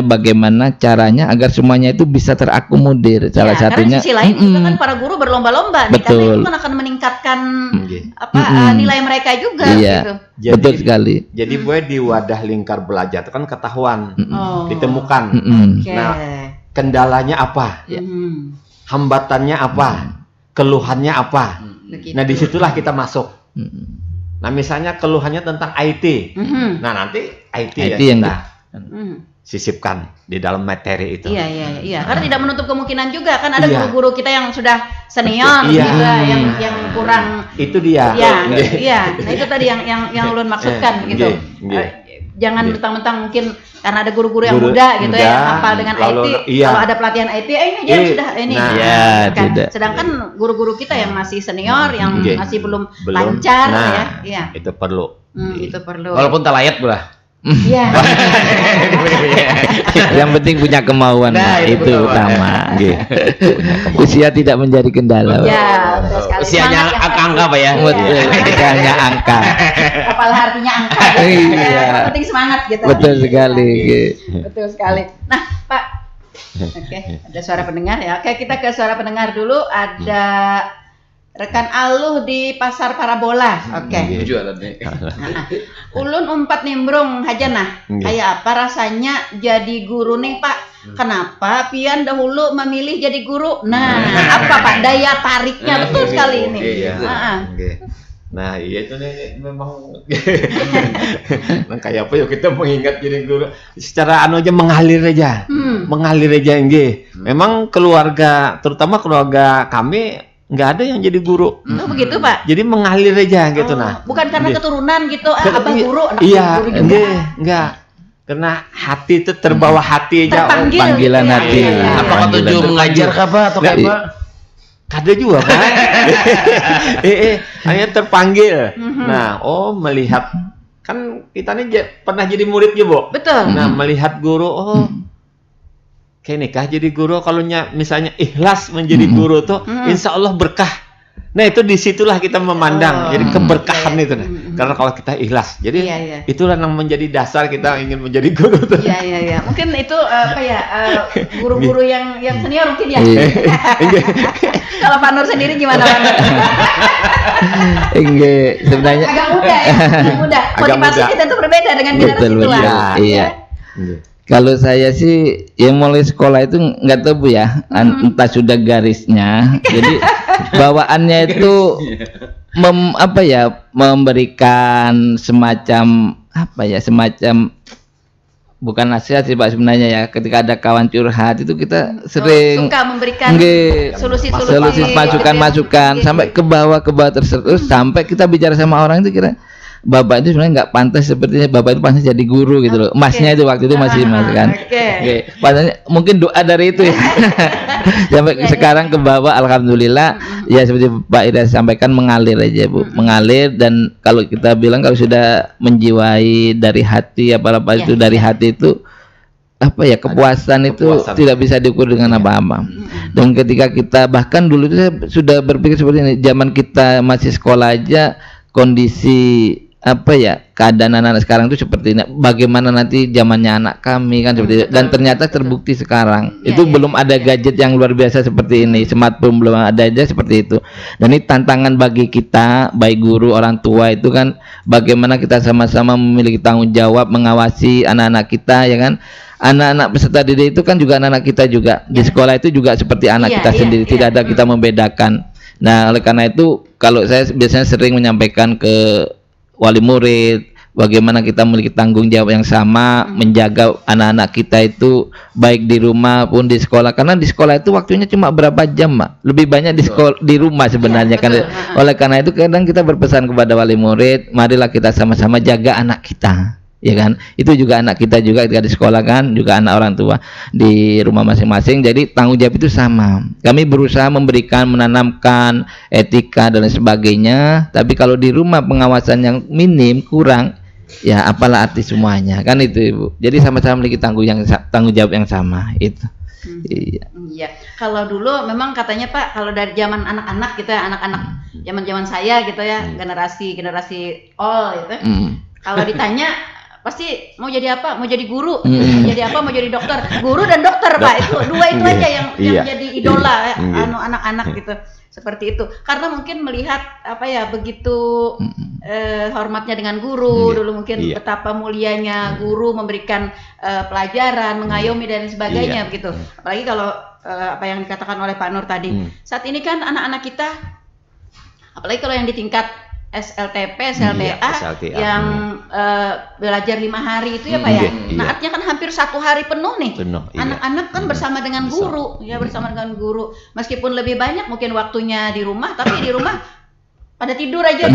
bagaimana caranya agar semuanya itu bisa terakomodir. Salah satunya karena sisi lain juga kan para guru berlomba-lomba nih, karena itu kan akan meningkatkan nilai mereka juga gitu. Betul sekali. Jadi di wadah lingkar belajar itu kan ketahuan, ditemukan. Nah, kendalanya apa? Hambatannya apa? Keluhannya apa? Nah, disitulah kita masuk. Nah, misalnya keluhannya tentang IT. Nah, nanti IT ya kita sisipkan di dalam materi itu. Iya. Karena tidak menutup kemungkinan juga kan ada guru-guru kita yang sudah senior juga yang kurang. Itu dia. Iya. Nah, itu tadi yang ulun maksudkan gitu. Jangan mentang-mentang mungkin karena ada guru-guru yang muda gitu ya, hafal dengan IT. Kalau ada pelatihan IT, ini dia sudah ini. Kan. Sedangkan guru-guru kita yang masih senior, yang masih belum lancar, itu perlu. Itu perlu. Walaupun tak layak pula. Iya. Yang penting punya kemauan, itu utama. Usia tidak menjadi kendala. Ya, betul sekali. Usianya angka Pak ya. Betul, usianya angka. Kepala hatinya angka. Yang penting semangat gitu. Betul sekali. Betul sekali. Nah, Pak. Ada suara pendengar ya. Kita ke suara pendengar dulu. Ada rekan Aluh di Pasar Parabola. Ulun umpat nimbrung hajana. Kayak apa rasanya jadi guru nih Pak? Kenapa pian dahulu memilih jadi guru? Nah, apa Pak daya tariknya? Betul sekali ini. Nah, itu nih memang kayak apa ya kita mengingat jadi guru secara aja mengalir aja. Memang keluarga, terutama keluarga kami nggak ada yang jadi guru. Begitu Pak. Jadi mengalir aja gitu. Nah, bukan karena keturunan gitu, abang guru, anak guru juga. Enggak. Karena hati itu terbawa hati aja. Panggilan hati. Apakah tujuan mengajar kah Pak atau apa? Kada juga Pak. Hanya terpanggil. Nah, melihat kan kita nih pernah jadi murid ya Bu. Betul. Nah, melihat guru, kayak nikah jadi guru, kalau misalnya ikhlas menjadi guru tuh insya Allah berkah. Nah, itu disitulah kita memandang jadi keberkahan itu. Karena kalau kita ikhlas, jadi itulah yang menjadi dasar kita ingin menjadi guru tuh. Iya. Mungkin itu guru-guru yang senior mungkin ya. Kalau Pak Nur sendiri gimana Pak Nur? Sebenarnya agak muda. Motivasinya tentu berbeda dengan generasi tua. Iya. Kalau saya sih yang mulai sekolah itu nggak tahu Bu ya, entah sudah garisnya. Jadi bawaannya itu memberikan semacam bukan nasihat sih Pak sebenarnya ya. Ketika ada kawan curhat itu kita sering suka memberikan solusi masukan sampai ke bawah terus sampai kita bicara sama orang itu kira Bapak itu sebenarnya nggak pantas, sepertinya Bapak itu pantas jadi guru gitu loh. Masnya itu waktu itu masih mas kan. Padahal mungkin doa dari itu ya. Sampai sekarang ke bawah, alhamdulillah ya seperti Pak Ida sampaikan mengalir aja Bu, mengalir. Dan kalau kita bilang kalau sudah menjiwai dari hati apa-apa itu dari hati itu kepuasan itu tidak bisa diukur dengan apa-apa. Dan ketika kita bahkan dulu itu saya sudah berpikir seperti ini, zaman kita masih sekolah aja kondisi apa ya, keadaan anak-anak sekarang itu seperti ini. Bagaimana nanti zamannya anak kami kan seperti itu. Dan ternyata terbukti sekarang itu belum ada gadget yang luar biasa seperti ini, smartphone belum ada aja seperti itu. Dan ini tantangan bagi kita, baik guru, orang tua itu kan, bagaimana kita sama-sama memiliki tanggung jawab mengawasi anak-anak kita, ya kan. Anak-anak peserta didik itu kan juga anak-anak kita juga di sekolah itu juga seperti anak kita sendiri, tidak ada kita membedakan. Nah, oleh karena itu kalau saya biasanya sering menyampaikan ke wali murid, bagaimana kita memiliki tanggung jawab yang sama menjaga anak-anak kita itu baik di rumah pun di sekolah, karena di sekolah itu waktunya cuma berapa jam, Mak. Lebih banyak di sekolah, di rumah sebenarnya kan. Oleh karena itu kadang kita berpesan kepada wali murid, marilah kita sama-sama jaga anak kita. Ya kan, itu juga anak kita juga ketika di sekolah kan, juga anak orang tua di rumah masing-masing. Jadi tanggung jawab itu sama. Kami berusaha memberikan, menanamkan etika dan sebagainya. Tapi kalau di rumah pengawasan yang minim, kurang, ya apalah arti semuanya kan itu, Ibu. Jadi sama-sama memiliki tanggung jawab yang sama itu. Iya. Kalau dulu memang katanya Pak, kalau dari zaman anak-anak gitu ya, anak-anak zaman-zaman saya gitu ya, generasi all gitu. Kalau ditanya pasti mau jadi apa? Mau jadi guru, mau jadi apa? Mau jadi dokter. Guru dan dokter, Pak. Itu dua itu aja yang jadi idola anak-anak gitu. Seperti itu. Karena mungkin melihat apa ya, begitu hormatnya dengan guru dulu, mungkin betapa mulianya guru memberikan pelajaran, mengayomi dan sebagainya begitu. Apalagi kalau apa yang dikatakan oleh Pak Nur tadi. Saat ini kan anak-anak kita, apalagi kalau yang di tingkat SLTP, SLTA, yang belajar 5 hari itu ya Pak ya. Nah artinya kan hampir 1 hari penuh nih. Anak-anak kan bersama dengan guru, ya bersama dengan guru. Meskipun lebih banyak mungkin waktunya di rumah, tapi di rumah pada tidur aja,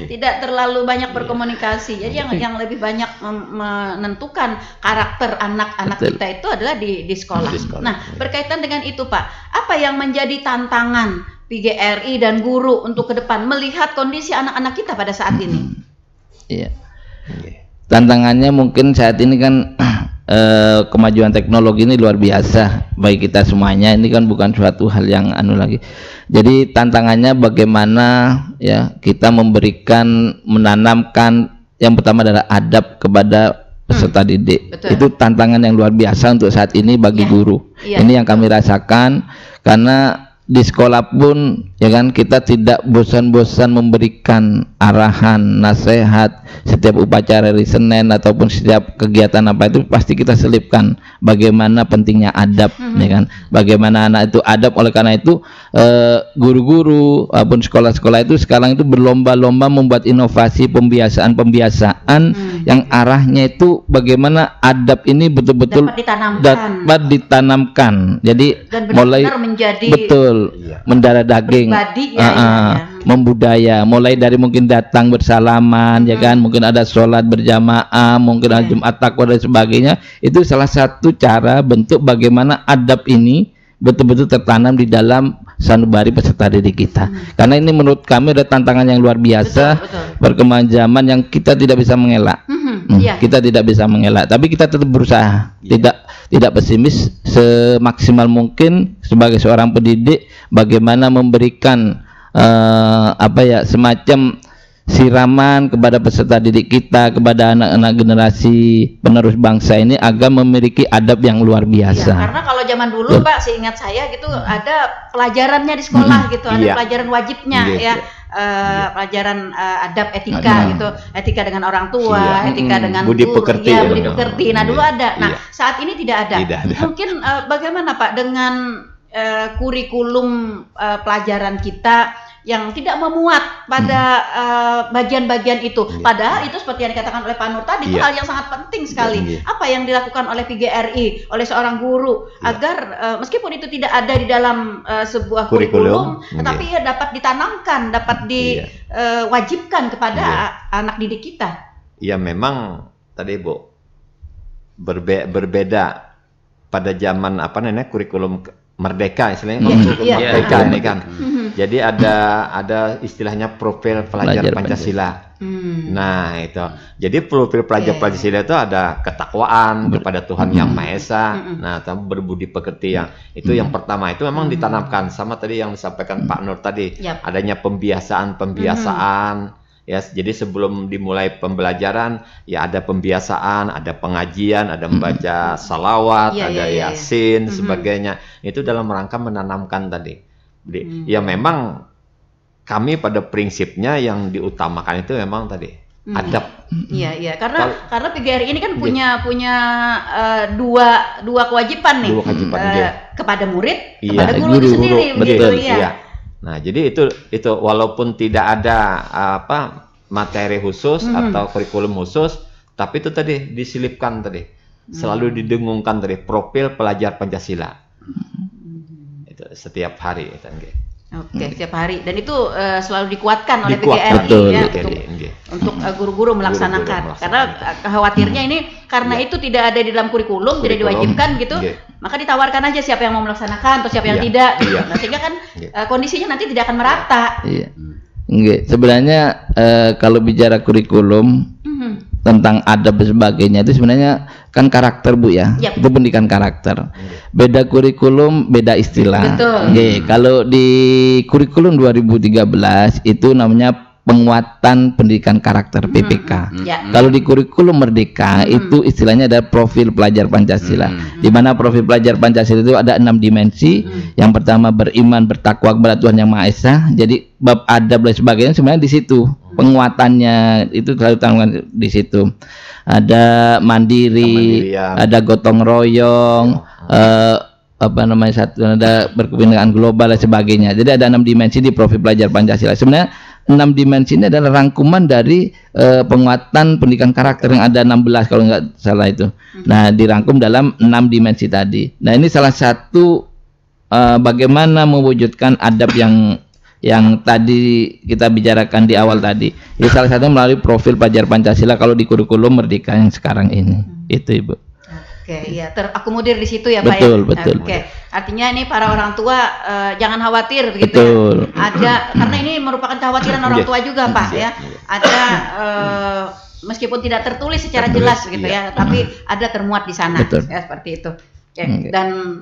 tidak terlalu banyak berkomunikasi. Jadi yang lebih banyak menentukan karakter anak-anak kita itu adalah di sekolah. Nah berkaitan dengan itu Pak, apa yang menjadi tantangan PGRI dan guru untuk ke depan melihat kondisi anak-anak kita pada saat ini? Iya. Tantangannya mungkin saat ini kan kemajuan teknologi ini luar biasa bagi kita semuanya. Ini kan bukan suatu hal yang lagi. Jadi tantangannya bagaimana ya kita memberikan, menanamkan yang pertama adalah adab kepada peserta didik. Itu tantangan yang luar biasa untuk saat ini bagi guru. Ini yang kami rasakan, karena di sekolah pun ya kan kita tidak bosan-bosan memberikan arahan, nasihat setiap upacara hari Senin ataupun setiap kegiatan apa itu pasti kita selipkan bagaimana pentingnya adab, ya kan, bagaimana anak itu adab. Oleh karena itu guru-guru maupun sekolah-sekolah itu sekarang itu berlomba-lomba membuat inovasi pembiasaan yang arahnya itu bagaimana adab ini betul-betul dapat ditanamkan. Jadi dan mulai menjadi mendarah daging, membudaya, mulai dari mungkin datang bersalaman, ya kan, mungkin ada sholat berjamaah, mungkin ada Jumat takwa dan sebagainya. Itu salah satu cara bentuk bagaimana adab ini betul-betul tertanam di dalam sanubari peserta didik kita. Karena ini menurut kami ada tantangan yang luar biasa, perkembangan zaman yang kita tidak bisa mengelak. Kita tidak bisa mengelak, tapi kita tetap berusaha, tidak pesimis, semaksimal mungkin sebagai seorang pendidik bagaimana memberikan semacam siraman kepada peserta didik kita, kepada anak-anak generasi penerus bangsa ini agar memiliki adab yang luar biasa. Karena kalau zaman dulu Pak, seingat saya gitu ada pelajarannya di sekolah gitu, ada pelajaran wajibnya pelajaran adab etika gitu, etika dengan orang tua, etika dengan budi pekerti. Budi pekerti. Nah dulu ada. Nah saat ini tidak ada. Mungkin bagaimana Pak dengan kurikulum pelajaran kita yang tidak memuat pada bagian-bagian itu. Padahal itu seperti yang dikatakan oleh Pak Nur tadi, itu hal yang sangat penting sekali. Apa yang dilakukan oleh PGRI, oleh seorang guru agar meskipun itu tidak ada di dalam sebuah kurikulum, tetapi ya dapat ditanamkan, dapat diwajibkan kepada anak didik kita. Ya memang tadi Bu berbeda pada zaman kurikulum merdeka, istilahnya merdeka ini kan. Jadi ada istilahnya profil pelajar Pancasila. Nah itu. Jadi profil pelajar Pancasila itu ada ketakwaan kepada Tuhan Yang Maha Esa. Nah, berbudi pekerti itu yang pertama, itu memang ditanamkan sama tadi yang disampaikan Pak Nur tadi. Adanya pembiasaan Ya, jadi sebelum dimulai pembelajaran ya ada pembiasaan, ada pengajian, ada membaca salawat, ada yasin, sebagainya. Itu dalam rangka menanamkan tadi. Ya memang kami pada prinsipnya yang diutamakan itu memang tadi adab. Iya, karena PGRI ini kan punya dua kewajiban nih. Kepada murid, kepada guru itu sendiri, begitu ya. Nah, jadi itu walaupun tidak ada materi khusus atau kurikulum khusus, tapi itu tadi diselipkan tadi, selalu didengungkan tadi profil pelajar Pancasila. Itu setiap hari itu. Oke, setiap hari, dan itu selalu dikuatkan oleh PGRI ya, untuk guru-guru melaksanakan. Karena khawatirnya ini karena itu tidak ada di dalam kurikulum, tidak diwajibkan gitu, maka ditawarkan aja siapa yang mau melaksanakan atau siapa yang tidak. Nah, sehingga kan kondisinya nanti tidak akan merata. Sebenarnya kalau bicara kurikulum tentang adab dan sebagainya itu sebenarnya kan karakter Bu ya. Itu pendidikan karakter. Beda kurikulum, beda istilah. Kalau di kurikulum 2013 itu namanya penguatan pendidikan karakter PPK. Kalau di kurikulum Merdeka itu istilahnya ada profil pelajar Pancasila. Di mana profil pelajar Pancasila itu ada 6 dimensi. Yang pertama beriman, bertakwa kepada Tuhan Yang Maha Esa. Jadi bab adab dan sebagainya sebenarnya di situ. Penguatannya itu selalu tanggung di situ. Ada mandiri, ada gotong royong, ada berkepentingan global dan sebagainya. Jadi ada 6 dimensi di profil pelajar Pancasila. Sebenarnya 6 dimensi ini adalah rangkuman dari penguatan pendidikan karakter yang ada 16 kalau nggak salah itu. Nah, dirangkum dalam 6 dimensi tadi. Nah, ini salah satu bagaimana mewujudkan adab yang tadi kita bicarakan di awal tadi. Ini salah satunya melalui profil pelajar Pancasila kalau di kurikulum Merdeka yang sekarang ini. Itu Ibu. Oke, ya terakomodir di situ ya Pak ya. Betul. Oke, artinya ini para orang tua jangan khawatir begitu. Ada karena ini merupakan kekhawatiran orang tua juga Pak ya. Ada meskipun tidak tertulis secara jelas gitu ya, tapi ada termuat di sana ya, seperti itu. Dan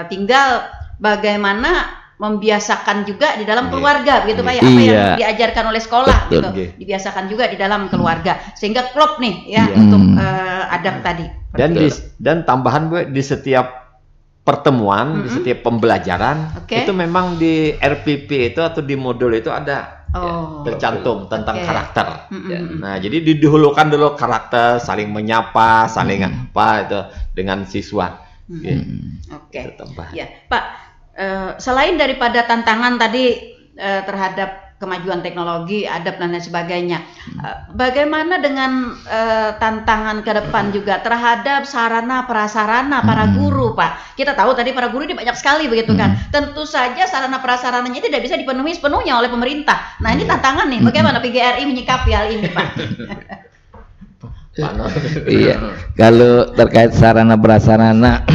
tinggal bagaimana membiasakan juga di dalam keluarga begitu Pak ya, apa yang diajarkan oleh sekolah gitu dibiasakan juga di dalam keluarga sehingga klop nih ya untuk adab tadi. Dan tambahan Bu, di setiap pertemuan, di setiap pembelajaran itu memang di RPP itu atau di modul itu ada tercantum tentang karakter. Nah, jadi didahulukan dulu karakter, saling menyapa, saling apa itu dengan siswa. Ya, Pak. Selain daripada tantangan tadi terhadap kemajuan teknologi, adab dan lain sebagainya, bagaimana dengan tantangan ke depan juga terhadap sarana prasarana para guru, Pak? Kita tahu tadi para guru ini banyak sekali begitu kan. Tentu saja sarana prasarananya tidak bisa dipenuhi sepenuhnya oleh pemerintah. Nah, ini tantangan nih. Bagaimana PGRI menyikapi hal ini, Pak? Kalau terkait sarana prasarana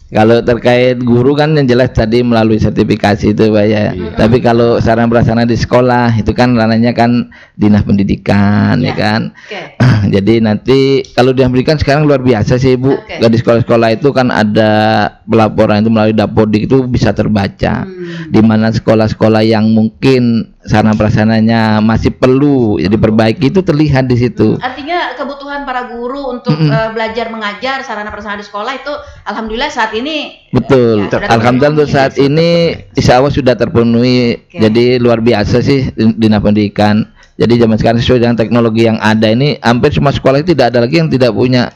kalau terkait guru kan yang jelas tadi melalui sertifikasi itu Pak ya. Tapi kalau sarana prasarana di sekolah itu kan ranahnya kan dinas pendidikan ya kan. Jadi nanti kalau dinas pendidikan sekarang luar biasa sih Bu. Di sekolah-sekolah itu kan ada pelaporan itu melalui Dapodik itu bisa terbaca. Di mana sekolah-sekolah yang mungkin sarana prasarananya masih perlu diperbaiki itu terlihat di situ. Artinya kebutuhan para guru untuk belajar mengajar sarana prasarana di sekolah itu alhamdulillah saat ini alhamdulillah untuk saat ini insya Allah sudah terpenuhi. Jadi luar biasa sih dinas pendidikan. Jadi zaman sekarang sesuai dengan teknologi yang ada ini hampir semua sekolah itu tidak ada lagi yang tidak punya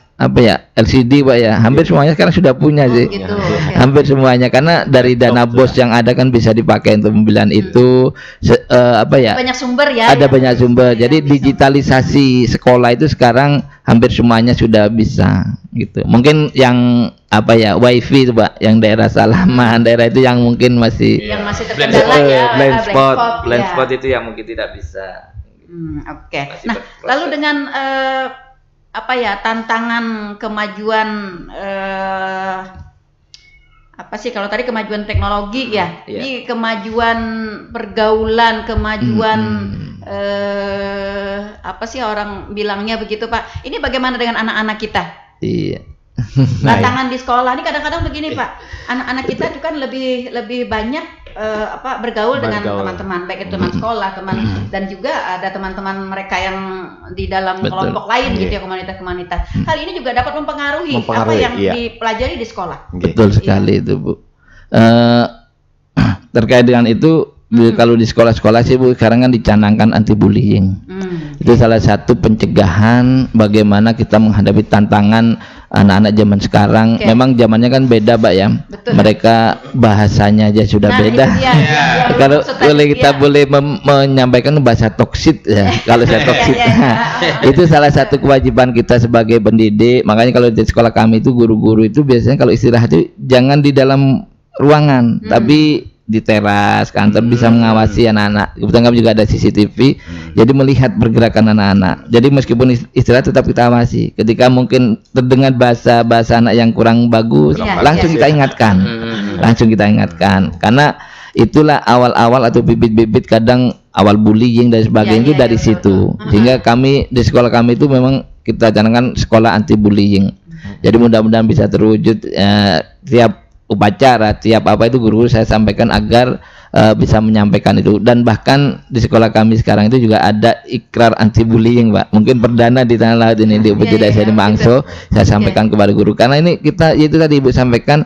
LCD Pak ya. Hampir semuanya sekarang sudah punya sih. Hampir semuanya karena dari dana BOS yang ada kan bisa dipakai untuk pembelian itu banyak sumber ya. Ada banyak sumber. Jadi digitalisasi sekolah itu sekarang hampir semuanya sudah bisa gitu. Mungkin yang wifi itu Pak, yang daerah Salaman, daerah itu yang mungkin masih terkendala blind spot itu yang mungkin tidak bisa. Nah, lalu dengan tantangan kemajuan kalau tadi kemajuan teknologi ya, ini kemajuan pergaulan, kemajuan orang bilangnya begitu Pak. Ini bagaimana dengan anak-anak kita? Tantangan di sekolah ini kadang-kadang begini Pak, anak-anak kita itu kan lebih banyak bergaul dengan teman-teman, baik itu teman sekolah, teman dan juga ada teman-teman mereka yang di dalam kelompok lain gitu ya, komunitas-komunitas. Hal ini juga dapat mempengaruhi apa yang dipelajari di sekolah. Betul sekali itu, Bu. Terkait dengan itu, kalau di sekolah-sekolah sih, Bu, sekarang kan dicanangkan anti bullying. Itu salah satu pencegahan bagaimana kita menghadapi tantangan anak-anak zaman sekarang. Memang zamannya kan beda, Mbak ya. Betul. Mereka bahasanya aja sudah beda. Kalau boleh kita boleh menyampaikan bahasa toksit ya. Kalau saya toksit, itu salah satu kewajiban kita sebagai pendidik. Makanya kalau di sekolah kami itu guru-guru itu biasanya kalau istirahat itu jangan di dalam ruangan, tapi di teras kantor bisa mengawasi anak-anak. Kebetulan kami juga ada CCTV, jadi melihat pergerakan anak-anak. Jadi meskipun istirahat tetap kita awasi. Ketika mungkin terdengar bahasa anak yang kurang bagus, langsung kita ingatkan. Langsung kita ingatkan. Karena itulah awal-awal atau bibit-bibit kadang awal bullying dan sebagainya itu dari situ. Sehingga kami di sekolah kami itu memang kita canangkan sekolah anti bullying. Jadi mudah-mudahan bisa terwujud tiap upacara, tiap apa itu guru saya sampaikan agar bisa menyampaikan itu. Dan bahkan di sekolah kami sekarang itu juga ada ikrar anti bullying, Pak. Mungkin perdana di tanah laut ini di UPT Desa Mangso saya sampaikan kepada guru, karena ini kita itu tadi Ibu sampaikan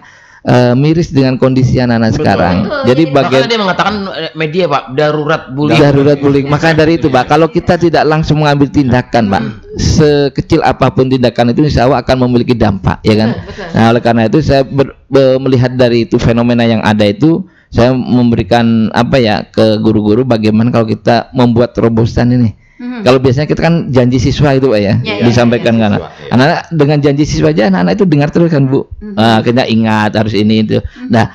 miris dengan kondisi anak-anak sekarang. Jadi bagian dia mengatakan media, Pak, darurat bullying. Darurat bullying. Maka dari itu, Pak, kalau kita tidak langsung mengambil tindakan, Pak, sekecil apapun tindakan itu insya Allah akan memiliki dampak, ya kan? Nah, oleh karena itu saya melihat dari itu fenomena yang ada itu, saya memberikan apa ya ke guru-guru bagaimana kalau kita membuat terobosan ini. Kalau biasanya kita kan janji siswa itu, Pak ya, disampaikan kan anak-anak dengan janji siswa aja anak-anak itu dengar terus kan, Bu. Kita ingat harus ini itu. Nah,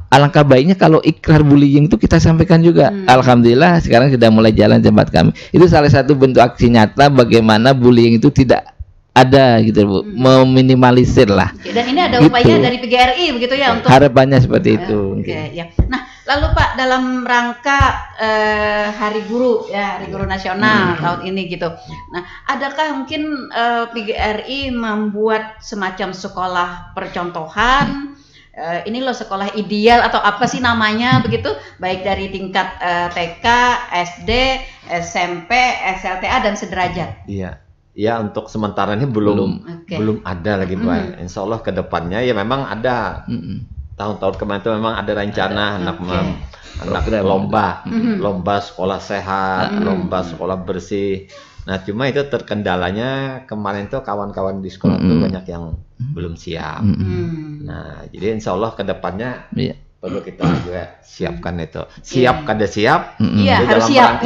alangkah baiknya kalau ikrar bullying itu kita sampaikan juga. Alhamdulillah sekarang sudah mulai jalan tempat kami. Itu salah satu bentuk aksi nyata bagaimana bullying itu tidak ada gitu, Bu. Meminimalisir lah. Dan ini ada upaya dari PGRI begitu ya untuk harapannya seperti itu. Ya. Nah, lalu Pak, dalam rangka Hari Guru ya, Hari Guru Nasional tahun ini gitu. Nah, adakah mungkin PGRI membuat semacam sekolah percontohan? Ini loh sekolah ideal atau apa sih namanya begitu, baik dari tingkat TK, SD, SMP, SLTA dan sederajat. Iya. Ya, untuk sementara ini belum ada lagi, Pak. Insya Allah kedepannya ya memang ada. Tahun-tahun kemarin itu memang ada rencana anak lomba sekolah sehat, lomba sekolah bersih. Nah, cuma itu terkendalanya kemarin tuh kawan-kawan di sekolah itu banyak yang belum siap. Nah, jadi insya Allah kedepannya perlu kita juga siapkan itu. Siap kada siap. Iya, harus siap.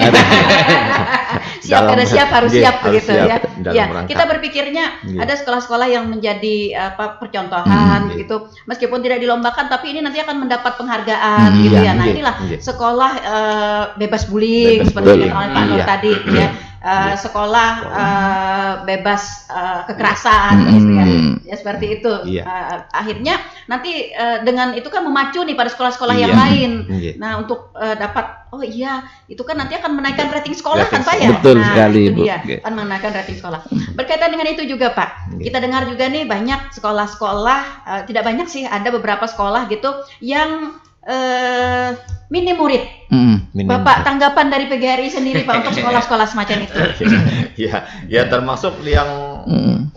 Siap kada siap, harus siap begitu ya. Ya, kita berpikirnya ada sekolah-sekolah yang menjadi percontohan gitu. Meskipun tidak dilombakan tapi ini nanti akan mendapat penghargaan gitu ya. Nah, inilah sekolah bebas bullying seperti yang Pak Nur tadi ya. Sekolah bebas kekerasan gitu ya seperti itu. Akhirnya nanti dengan itu kan memacu nih pada sekolah-sekolah yang lain. Nah, untuk dapat itu kan nanti akan menaikkan rating sekolah kan, Pak ya. Betul sekali, Bu. Akan menaikkan rating sekolah. Berkaitan dengan itu juga, Pak, kita dengar juga nih banyak sekolah-sekolah, tidak banyak sih, ada beberapa sekolah gitu yang minim murid. Bapak, tanggapan dari PGRI sendiri, Pak, untuk sekolah-sekolah semacam itu? ya termasuk yang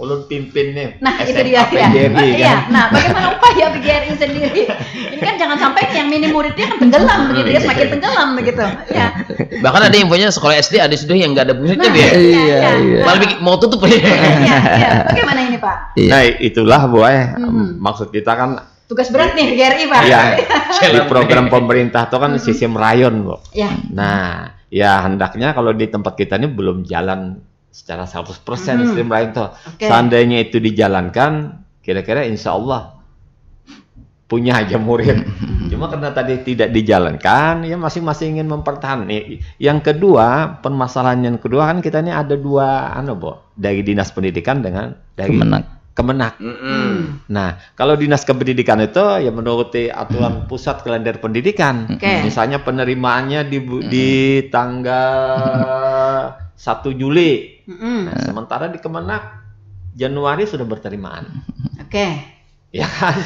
ulun pimpin nih. Nah, itu dia ya. Nah, bagaimana upaya PGRI sendiri? Ini kan jangan sampai yang minim muridnya kan tenggelam begitu ya, semakin tenggelam begitu. Ya. Bahkan ada yang punya sekolah SD ada sudah yang nggak ada muridnya ya. Iya. Malah mau tutup ya. Bagaimana ini, Pak? Nah, itulah, Bu, maksud kita kan tugas berat nih PGRI, Pak. Iya. Di program pemerintah itu kan sistem rayon, Bu. Nah, ya hendaknya kalau di tempat kita ini belum jalan secara 100% sistem rayon itu. Seandainya itu dijalankan, kira-kira insya Allah punya aja murid. Cuma karena tadi tidak dijalankan, ya masing-masing ingin mempertahankan. Yang kedua, permasalahan yang kedua kan kita ini ada dua, Bu, dari Dinas Pendidikan dengan dari Kemenak. Nah, kalau Dinas Kependidikan itu ya menuruti aturan pusat kalender pendidikan. Misalnya penerimaannya di tanggal 1 Juli. Nah, sementara di Kemenak Januari sudah berterimaan. Ya kan?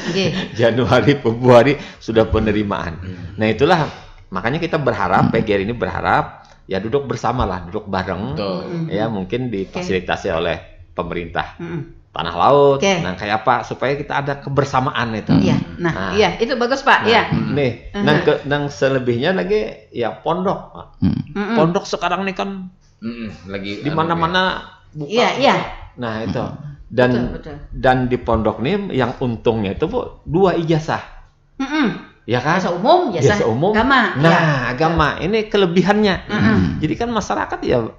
Januari, Februari sudah penerimaan. Nah itulah makanya kita berharap, PGRI ini berharap ya duduk bersama lah, duduk bareng. Ya mungkin difasilitasi oleh pemerintah tanah laut. Nah kayak apa supaya kita ada kebersamaan itu. Iya itu bagus Pak. Nih, nang selebihnya lagi ya pondok. Pondok sekarang nih kan lagi di mana-mana buka. Nah itu. Dan di pondok nih yang untungnya itu Bu 2 ijazah. Ya kan? Jasa umum, agama. Nah, agama ini kelebihannya. Jadi kan masyarakat ya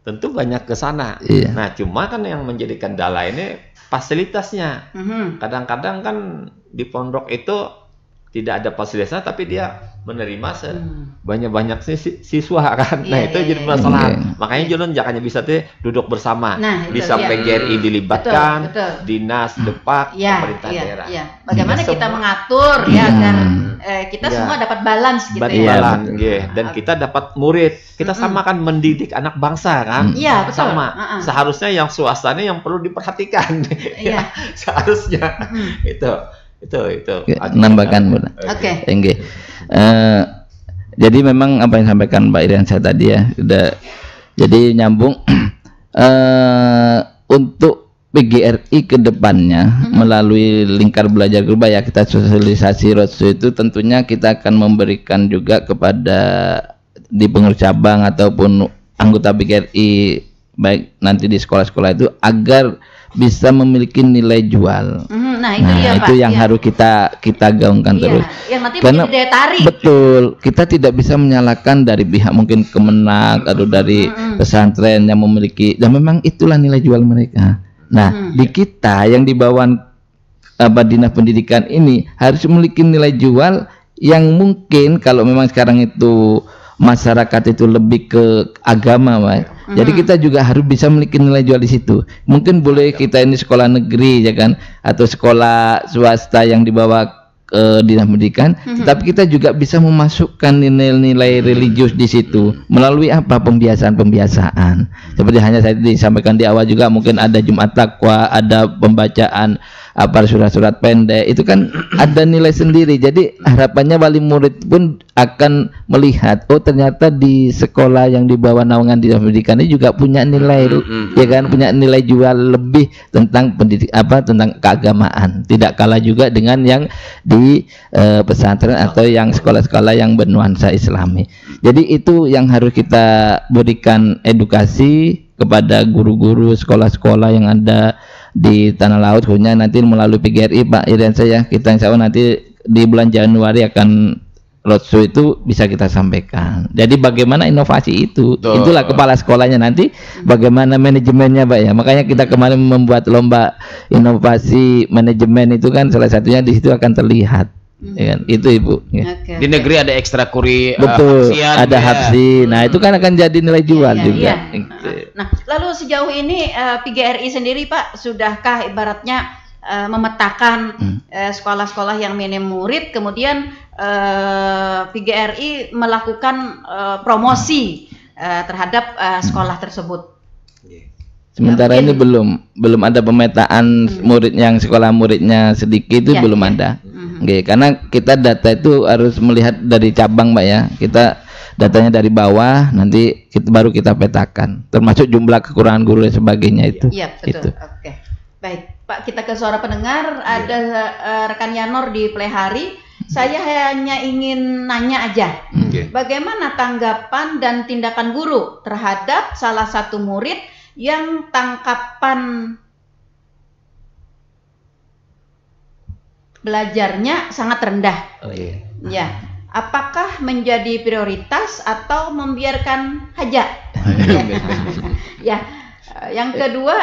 tentu banyak ke sana. Nah, cuma kan yang menjadi kendala ini fasilitasnya. Kadang-kadang kan di pondok itu tidak ada fasilitasnya tapi dia menerima banyak siswa kan. Nah, itu jadi masalah. Makanya Julun jangan bisa duduk bersama. Bisa PGRI dilibatkan, dinas, depak, pemerintah daerah. Bagaimana kita mengatur ya agar kita semua dapat balance gitu Dan kita dapat murid. Kita sama kan mendidik anak bangsa kan. Iya, betul. Sama. Seharusnya yang swastanya yang perlu diperhatikan. Seharusnya itu nambahkan Bu. Jadi memang apa yang disampaikan Mbak Iriansyah tadi ya sudah jadi nyambung untuk PGRI ke depannya melalui lingkar belajar global ya kita sosialisasi roadshow itu tentunya kita akan memberikan juga kepada di pengurus cabang ataupun anggota PGRI baik nanti di sekolah-sekolah itu agar bisa memiliki nilai jual. Itu yang harus kita gaungkan terus. Yang nanti karena daya tarik. Betul, kita tidak bisa menyalahkan dari pihak mungkin Kemenak atau dari pesantren yang memiliki dan memang itulah nilai jual mereka. Nah, di kita yang di bawah Dinas Pendidikan ini harus memiliki nilai jual yang mungkin kalau memang sekarang itu masyarakat itu lebih ke agama, Pak. Jadi kita juga harus bisa memiliki nilai jual di situ. Mungkin boleh kita ini sekolah negeri ya kan atau sekolah swasta yang dibawa Dinas Pendidikan, tetapi kita juga bisa memasukkan nilai-nilai religius di situ melalui apa pembiasaan. Seperti hanya saya disampaikan di awal juga mungkin ada Jumat Takwa, ada pembacaan surat-surat pendek, itu kan ada nilai sendiri. Jadi harapannya wali murid pun akan melihat oh ternyata di sekolah yang di bawah naungan Dinas Pendidikan ini juga punya nilai ya kan, punya nilai jual lebih tentang tentang keagamaan. Tidak kalah juga dengan yang di pesantren atau yang sekolah-sekolah yang bernuansa Islami. Jadi itu yang harus kita berikan edukasi kepada guru-guru sekolah-sekolah yang ada di Tanah Laut, khususnya nanti melalui PGRI Pak Iriansyah, kita insya Allah nanti di bulan Januari akan roadshow itu bisa kita sampaikan. Jadi bagaimana inovasi itu, itulah kepala sekolahnya nanti, bagaimana manajemennya Pak ya. Makanya kita kemarin membuat lomba inovasi manajemen itu kan salah satunya di situ akan terlihat. Ya kan? Itu Ibu. Ya. Di negeri ada ekstrakuri, betul, ada hapsi. Nah itu kan akan jadi nilai jual juga. Nah lalu sejauh ini PGRI sendiri Pak sudahkah ibaratnya memetakan sekolah-sekolah yang minim murid, kemudian PGRI melakukan promosi terhadap sekolah tersebut? Sementara ini belum ada pemetaan murid yang sekolah muridnya sedikit itu belum ada. Karena kita data itu harus melihat dari cabang Mbak ya. Kita datanya dari bawah, nanti baru kita petakan. Termasuk jumlah kekurangan guru dan sebagainya itu. Iya betul. Oke. Baik Pak, kita ke suara pendengar. Ada rekan Yanor di Plehari. Saya hanya ingin nanya aja. Bagaimana tanggapan dan tindakan guru terhadap salah satu murid yang tangkapan belajarnya sangat rendah? Ya, apakah menjadi prioritas atau membiarkan aja? Ya, yang kedua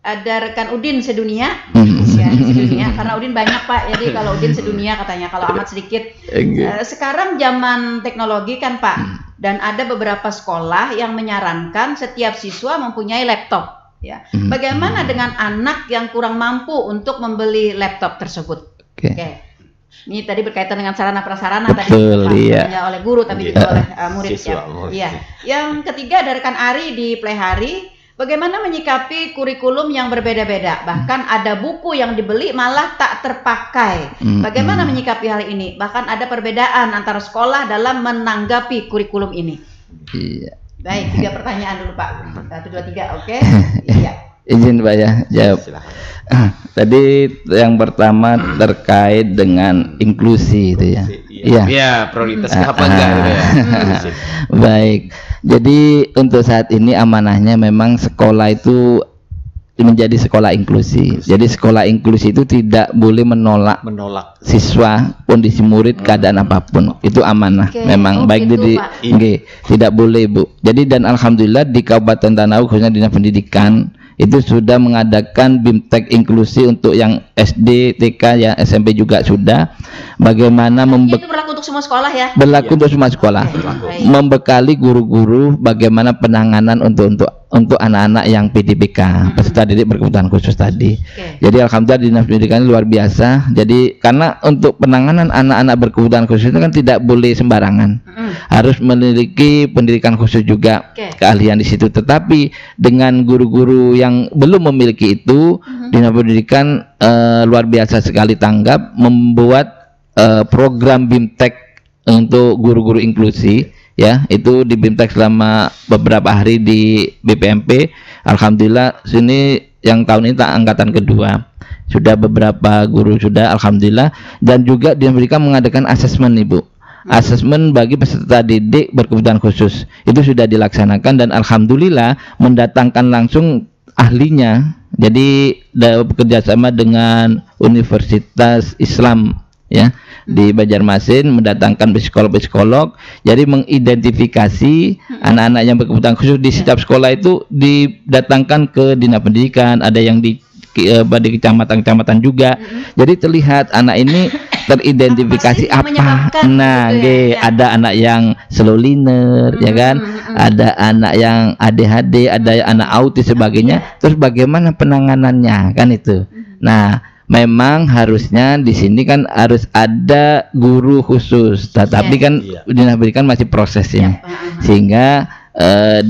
ada rekan Udin sedunia. Ya, sedunia karena Udin banyak Pak. Jadi kalau Udin sedunia katanya, kalau Ahmad sedikit. Sekarang zaman teknologi kan Pak. Dan ada beberapa sekolah yang menyarankan setiap siswa mempunyai laptop. Ya, bagaimana dengan anak yang kurang mampu untuk membeli laptop tersebut? Oke. Ini tadi berkaitan dengan sarana prasarana tadi hanya oleh guru tapi juga oleh murid ya. Yang ketiga dari rekan Ari di Plehari, Bagaimana menyikapi kurikulum yang berbeda-beda? Bahkan ada buku yang dibeli malah tak terpakai. Bagaimana menyikapi hal ini? Bahkan ada perbedaan antara sekolah dalam menanggapi kurikulum ini. Iya. Baik, 3 pertanyaan dulu Pak. 1, 2, 3, oke? Iya. Izin Pak ya, jawab. Tadi yang pertama terkait dengan inklusi itu ya. Iya. Iya, prioritas apa enggak gitu ya. Baik. Jadi untuk saat ini amanahnya memang sekolah itu menjadi sekolah inklusi. Jadi sekolah inklusi itu tidak boleh menolak siswa, kondisi murid, keadaan apapun. Itu amanah. Memang baik gitu, tidak boleh Bu. Jadi dan alhamdulillah di Kabupaten Tanah khususnya Dinas Pendidikan itu sudah mengadakan BIMTEK inklusi untuk yang SD, TK, yang SMP juga sudah. Bagaimana itu berlaku untuk semua sekolah ya? Berlaku untuk semua sekolah. Membekali guru-guru bagaimana penanganan untuk anak-anak yang PDBK, peserta didik berkebutuhan khusus tadi. Jadi alhamdulillah Dinas Pendidikan luar biasa. Jadi karena untuk penanganan anak-anak berkebutuhan khusus itu kan tidak boleh sembarangan. Harus memiliki pendidikan khusus juga, keahlian di situ. Tetapi dengan guru-guru yang belum memiliki itu, Dinas Pendidikan luar biasa sekali tanggap membuat program BIMTEK untuk guru-guru inklusi. Ya, itu di BIMTEK selama beberapa hari di BPMP. Alhamdulillah sini yang tahun ini angkatan kedua. Sudah beberapa guru sudah alhamdulillah, dan juga Dinas Pendidikan mengadakan asesmen Ibu. Asesmen bagi peserta didik berkebutuhan khusus. Itu sudah dilaksanakan dan alhamdulillah mendatangkan langsung ahlinya. Jadi bekerjasama dengan Universitas Islam ya di Banjarmasin, mendatangkan psikolog-psikolog, jadi mengidentifikasi anak-anak yang berkebutuhan khusus di setiap sekolah itu didatangkan ke Dinas Pendidikan, ada yang di kecamatan-kecamatan juga. Jadi terlihat anak ini teridentifikasi apa. Nah, ada anak yang slow learner, ya kan? Ada anak yang ADHD, ada anak autis sebagainya. Terus bagaimana penanganannya kan itu. Nah, memang harusnya di sini kan harus ada guru khusus, tetapi kan Dinas Pendidikan masih prosesnya, sehingga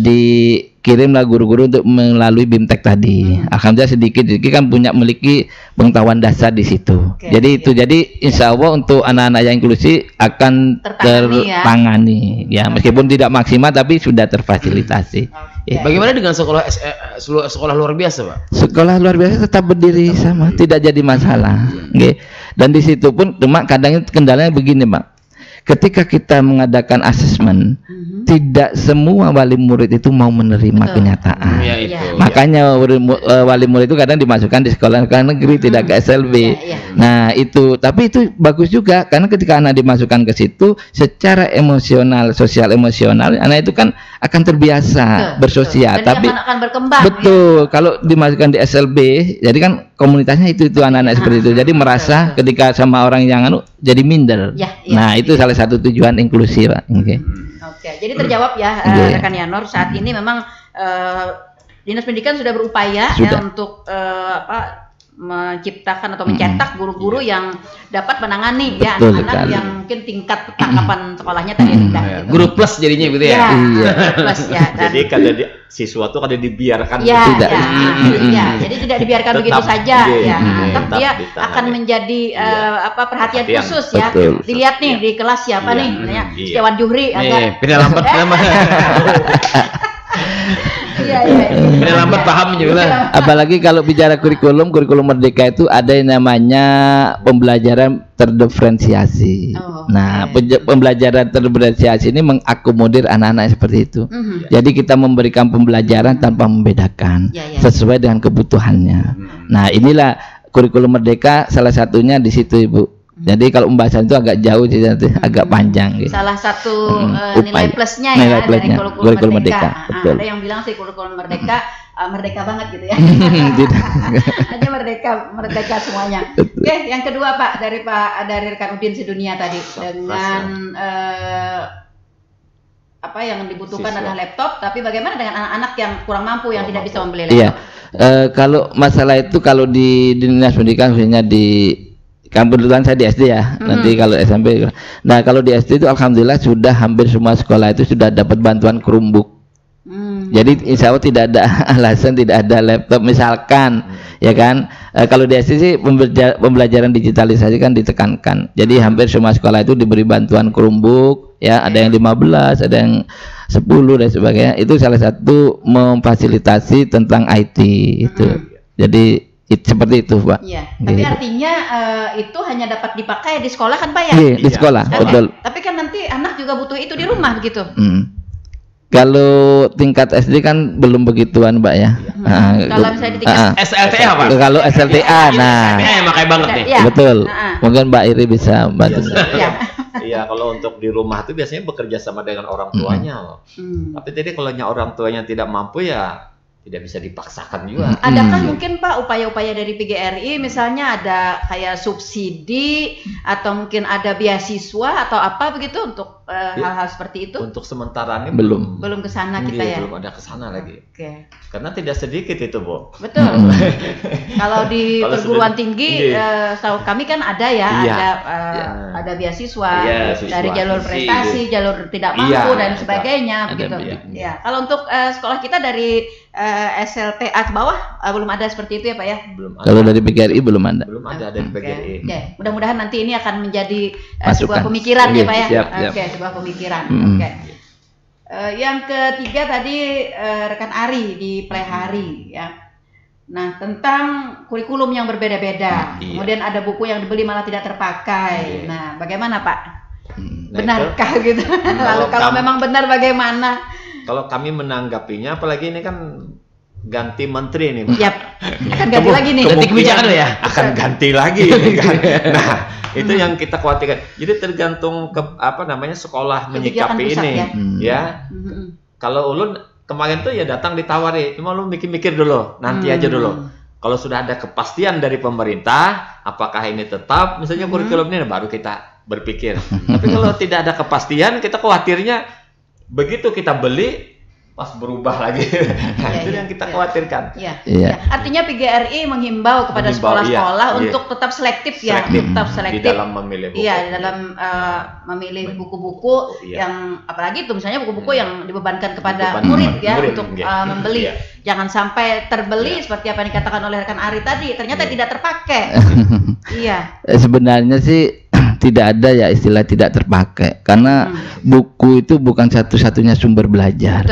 dikirimlah guru-guru untuk melalui BIMTEK tadi. Alhamdulillah sedikit kan memiliki pengetahuan dasar di situ. Jadi insya Allah untuk anak-anak yang inklusi akan tertangani ya, meskipun tidak maksimal tapi sudah terfasilitasi. Bagaimana dengan sekolah luar biasa, Pak? Sekolah luar biasa tetap berdiri sama, tidak jadi masalah. Dan di situ pun cuma kadang kendalanya begini, Pak. Ketika kita mengadakan asesmen, tidak semua wali murid itu mau menerima kenyataan. Makanya wali murid itu kadang dimasukkan di sekolah negeri, tidak ke SLB. Nah itu, tapi itu bagus juga karena ketika anak dimasukkan ke situ, secara emosional, sosial emosional, anak itu kan akan terbiasa bersosial. Tapi akan berkembang. Betul. Kalau dimasukkan di SLB, jadi kan komunitasnya itu anak-anak seperti itu. Jadi merasa ketika sama orang yang jadi minder. Nah itu salah satu tujuan inklusi, Pak. Oke, jadi terjawab ya rekan Yanor, saat ini memang Dinas Pendidikan sudah berupaya ya untuk menciptakan atau mencetak guru-guru yang dapat menangani ya anak-anak yang mungkin tingkat tangkapan sekolahnya tadi rendah. Guru plus jadinya gitu ya. Plus ya. Jadi kada siswa tuh kada dibiarkan tidak. Jadi tidak dibiarkan begitu saja ya. Tetap dia akan menjadi perhatian khusus ya. Dilihat nih di kelas siapa nih, misalnya Setiawan Juhri agak pindah lambat Pindah lambat paham juga. Apalagi kalau bicara kurikulum Merdeka itu ada yang namanya pembelajaran terdiferensiasi. Nah, pembelajaran terdiferensiasi ini mengakomodir anak-anak seperti itu. Jadi kita memberikan pembelajaran tanpa membedakan, sesuai dengan kebutuhannya. Nah, inilah kurikulum Merdeka, salah satunya di situ, Ibu. Jadi kalau pembahasan itu agak jauh, agak panjang. Gitu. Salah satu nilai plusnya ya dari kurikulum Merdeka. Ada yang bilang sih kurikulum Merdeka merdeka banget gitu ya. Hanya merdeka semuanya. Oke, yang kedua Pak dari rekan Udin Sedunia tadi dengan apa yang dibutuhkan adalah laptop, tapi bagaimana dengan anak-anak yang kurang mampu yang tidak bisa membeli laptop? Iya, kalau masalah itu kalau di Dinas Pendidikan khususnya di kebetulan saya di SD ya, nanti kalau SMP. Nah kalau di SD itu alhamdulillah sudah hampir semua sekolah itu sudah dapat bantuan Chromebook. Jadi insya Allah tidak ada alasan tidak ada laptop misalkan, ya kan? Kalau di SD sih pembelajaran digitalisasi kan ditekankan. Jadi hampir semua sekolah itu diberi bantuan Chromebook, ya ada yang 15, ada yang 10 dan sebagainya. Itu salah satu memfasilitasi tentang IT itu. Jadi seperti itu, Pak. Iya. Tapi artinya itu hanya dapat dipakai di sekolah kan, Pak ya? Iya, di sekolah. Betul. Tapi kan nanti anak juga butuh itu di rumah begitu. Kalau tingkat SD kan belum begituan, Mbak ya. Kalau misalnya di tingkat SLTA apa? Kalau SLTA, nah, makanya banget nih. Ya. Betul. Mungkin Mbak Iri bisa bantu. Iya, kalau untuk di rumah itu biasanya bekerja sama dengan orang tuanya. Tapi jadi kalau orang tuanya tidak mampu ya tidak bisa dipaksakan juga. Adakah mungkin Pak upaya-upaya dari PGRI misalnya ada kayak subsidi atau mungkin ada beasiswa atau apa begitu untuk hal-hal seperti itu? Untuk sementara ini belum ke sana kita ya. Belum ada ke sana lagi. Oke. Karena tidak sedikit itu, Bu. Betul. Kalau di perguruan tinggi setahu kami kan ada ya, ada beasiswa dari jalur prestasi, jalur tidak mampu dan sebagainya begitu. Ya. Kalau untuk sekolah kita dari SLTA ke bawah belum ada seperti itu ya Pak ya? Belum ada. Kalau dari PGRI belum ada. Belum ada dari PGRI. Mudah-mudahan nanti ini akan menjadi sebuah pemikiran ya Pak ya. Oke, sebuah pemikiran. Oke. Yang ketiga tadi rekan Ari di Plehari ya. Nah, tentang kurikulum yang berbeda-beda. Kemudian ada buku yang dibeli malah tidak terpakai. Nah, bagaimana Pak? Benarkah gitu? Lalu kalau memang benar bagaimana? Kalau kami menanggapinya, apalagi ini kan ganti menteri nih. Yap. Akan ganti lagi nih. Ganti kebijakan ya? Akan ganti lagi nih kan. Nah, itu yang kita khawatirkan. Jadi tergantung ke sekolah menyikapi ini ya. Kalau ulun kemarin tuh ya datang ditawari, cuma lu mikir-mikir dulu, nanti aja dulu. Kalau sudah ada kepastian dari pemerintah, apakah ini tetap misalnya kurikulum ini, baru kita berpikir. Tapi kalau tidak ada kepastian, kita khawatirnya begitu kita beli pas berubah lagi. Itu yang kita khawatirkan. Artinya PGRI menghimbau kepada sekolah-sekolah untuk tetap selektif ya, tetap selektif di dalam memilih buku. Iya, di dalam memilih buku-buku yang apalagi itu misalnya buku-buku yang dibebankan kepada murid untuk membeli. Jangan sampai terbeli seperti apa yang dikatakan oleh rekan Ari tadi, ternyata tidak terpakai. Sebenarnya sih tidak ada ya istilah tidak terpakai karena buku itu bukan satu-satunya sumber belajar.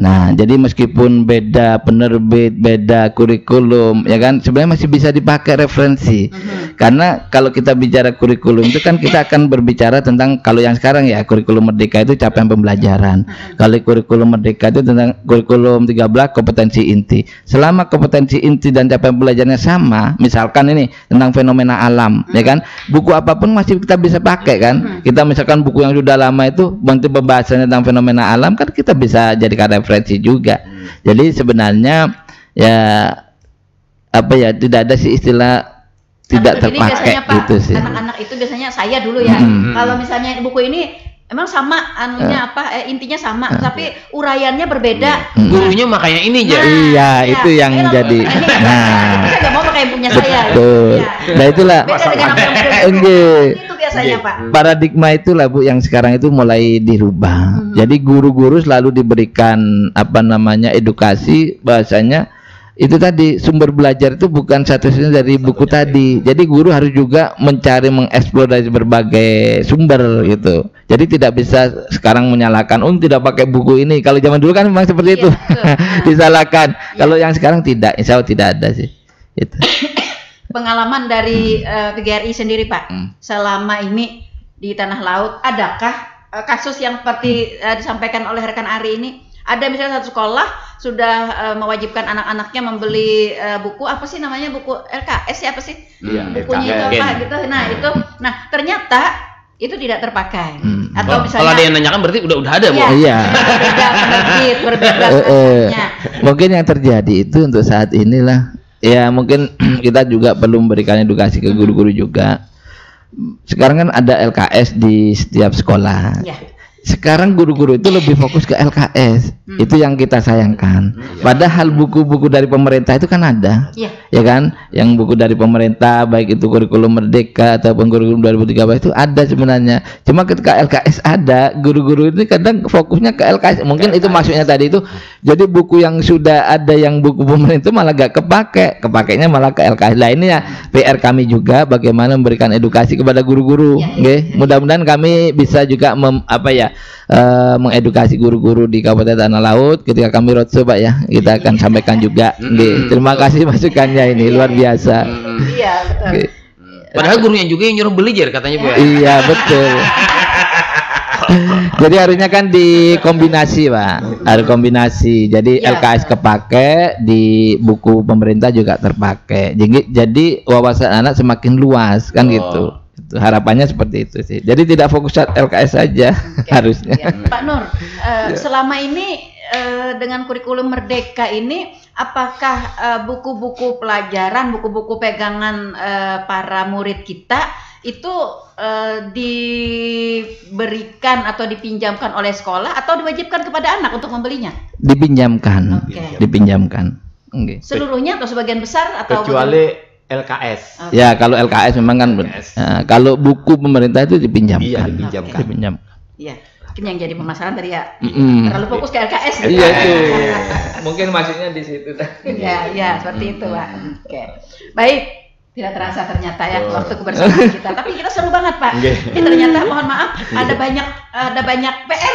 Nah, jadi meskipun beda penerbit, beda kurikulum, ya kan, sebenarnya masih bisa dipakai referensi. Karena kalau kita bicara kurikulum itu kan kita akan berbicara tentang, kalau yang sekarang ya kurikulum merdeka itu capaian pembelajaran. Kalau kurikulum merdeka itu tentang kurikulum 13 kompetensi inti. Selama kompetensi inti dan capaian pembelajarannya sama, misalkan ini tentang fenomena alam, ya kan, buku apapun masih kita bisa pakai kan. Kita misalkan buku yang sudah lama itu bentuk pembahasannya tentang fenomena alam kan kita bisa jadikan referensi juga. Jadi sebenarnya ya tidak ada sih istilah tidak terpakai gitu sih. Anak-anak itu biasanya saya dulu ya. Kalau misalnya buku ini emang sama intinya sama, tapi uraiannya berbeda. Gurunya makanya ini aja. Iya, itu yang jadi. Saya nggak mau pakai punya saya. Betul. Nah itulah. Beda dengan itu biasanya Pak. Paradigma itulah Bu yang sekarang itu mulai dirubah. Jadi guru-guru selalu diberikan edukasi bahasanya. Itu tadi sumber belajar itu bukan satu-satunya dari buku tadi. Jadi guru harus juga mencari mengeksplor dari berbagai sumber gitu. Jadi tidak bisa sekarang menyalahkan tidak pakai buku ini. Kalau zaman dulu kan memang seperti itu. Disalahkan. Kalau yang sekarang tidak, insya Allah tidak ada sih. Itu. Pengalaman dari PGRI sendiri Pak, selama ini di Tanah Laut, adakah kasus yang seperti disampaikan oleh rekan Ari ini? Ada misalnya satu sekolah sudah mewajibkan anak-anaknya membeli buku apa sih namanya, buku LKS ya apa sih? Bukunya itu apa gitu. Nah ternyata itu tidak terpakai. Atau misalnya kalau ada yang nanyakan berarti udah ada Bu. Iya. Berbeda. Mungkin yang terjadi itu untuk saat inilah. Ya mungkin kita juga perlu memberikan edukasi ke guru-guru juga. Sekarang kan ada LKS di setiap sekolah. sekarang guru-guru itu lebih fokus ke LKS. Itu yang kita sayangkan. Padahal buku-buku dari pemerintah itu kan ada. Ya kan? Yang buku dari pemerintah baik itu kurikulum Merdeka ataupun kurikulum 2013 itu ada sebenarnya. Cuma ketika LKS ada, guru-guru ini kadang fokusnya ke LKS. Mungkin itu maksudnya tadi itu. Jadi buku yang sudah ada yang buku pemerintah malah gak kepake. Kepakainya malah ke LKS. Nah ini ya PR kami juga bagaimana memberikan edukasi kepada guru-guru. Mudah-mudahan kami bisa juga mengedukasi guru-guru di Kabupaten Tanah Laut ketika kami roadshow Pak ya, kita akan sampaikan juga. Terima kasih masukannya ini luar biasa. Iya betul. Padahal gurunya juga yang nyuruh beli katanya Bu. Iya betul. Jadi harusnya kan dikombinasi Pak, harus kombinasi. Jadi LKS kepake, di buku pemerintah juga terpakai. Jadi wawasan anak semakin luas kan gitu. Harapannya seperti itu sih. Jadi tidak fokus LKS saja harusnya. Pak Nur, selama ini dengan kurikulum Merdeka ini, apakah buku-buku pelajaran, buku-buku pegangan para murid kita itu diberikan atau dipinjamkan oleh sekolah atau diwajibkan kepada anak untuk membelinya? Dipinjamkan, dipinjamkan. Seluruhnya atau sebagian besar atau kecuali LKS. Ya kalau LKS memang kan kalau buku pemerintah itu dipinjamkan. Iya, dipinjamkan. Iya. Mungkin yang jadi permasalahan tadi ya terlalu fokus ke LKS. Iya itu. Mungkin maksudnya di situ. Iya, seperti itu, Pak. Oke. Baik. Tidak terasa ternyata ya waktu kebersamaan kita. Tapi kita seru banget Pak. Ini ternyata mohon maaf ada banyak PR.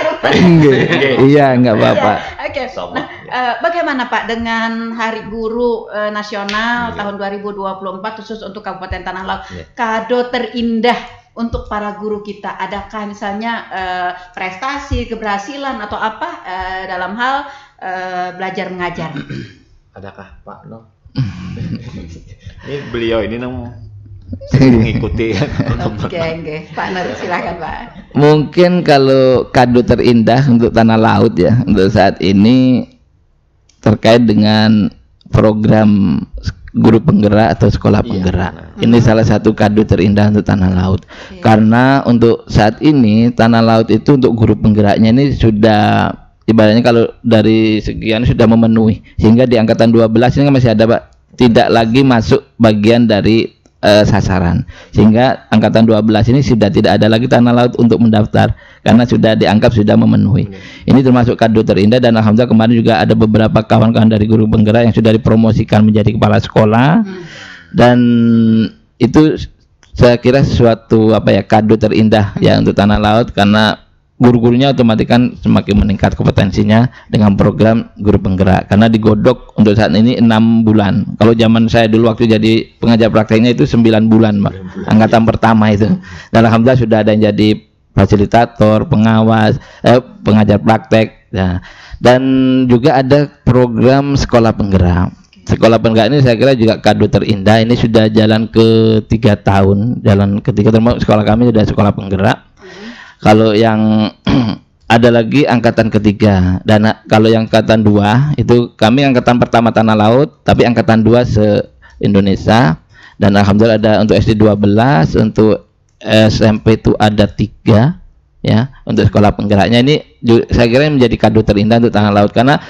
Iya nggak apa-apa. Oke. Nah, bagaimana Pak dengan Hari Guru Nasional tahun 2024 khusus untuk Kabupaten Tanah Laut? Kado terindah untuk para guru kita. Adakah misalnya prestasi, keberhasilan atau apa dalam hal belajar mengajar? Adakah Pak Nur? Ini beliau ini mengikuti. Oke, Pak Nur silakan Pak. Mungkin kalau kado terindah untuk Tanah Laut ya untuk saat ini terkait dengan program guru penggerak atau sekolah penggerak. Ini salah satu kado terindah untuk Tanah Laut. Karena untuk saat ini Tanah Laut itu untuk guru penggeraknya ini sudah ibaratnya kalau dari sekian sudah memenuhi, sehingga di angkatan 12 ini masih ada Pak, tidak lagi masuk bagian dari sasaran, sehingga angkatan 12 ini sudah tidak ada lagi Tanah Laut untuk mendaftar karena sudah dianggap sudah memenuhi. Ini termasuk kado terindah dan alhamdulillah kemarin juga ada beberapa kawan-kawan dari guru penggerak yang sudah dipromosikan menjadi kepala sekolah dan itu saya kira suatu kado terindah ya untuk Tanah Laut karena guru-gurunya otomatis kan semakin meningkat kompetensinya dengan program guru penggerak karena digodok untuk saat ini 6 bulan. Kalau zaman saya dulu waktu jadi pengajar prakteknya itu 9 bulan Pak, angkatan pertama itu. Dan alhamdulillah sudah ada yang jadi fasilitator, pengawas, pengajar praktek. Nah, dan juga ada program sekolah penggerak. Sekolah penggerak ini saya kira juga kado terindah. Ini sudah jalan ke 3 tahun, jalan ketiga termasuk sekolah kami sudah sekolah penggerak. Kalau yang ada lagi angkatan ketiga dan kalau yang angkatan 2 itu kami angkatan pertama Tanah Laut tapi angkatan 2 se-Indonesia dan alhamdulillah ada untuk SD 12, untuk SMP itu ada 3 ya untuk sekolah penggeraknya. Ini saya kira menjadi kado terindah untuk Tanah Laut karena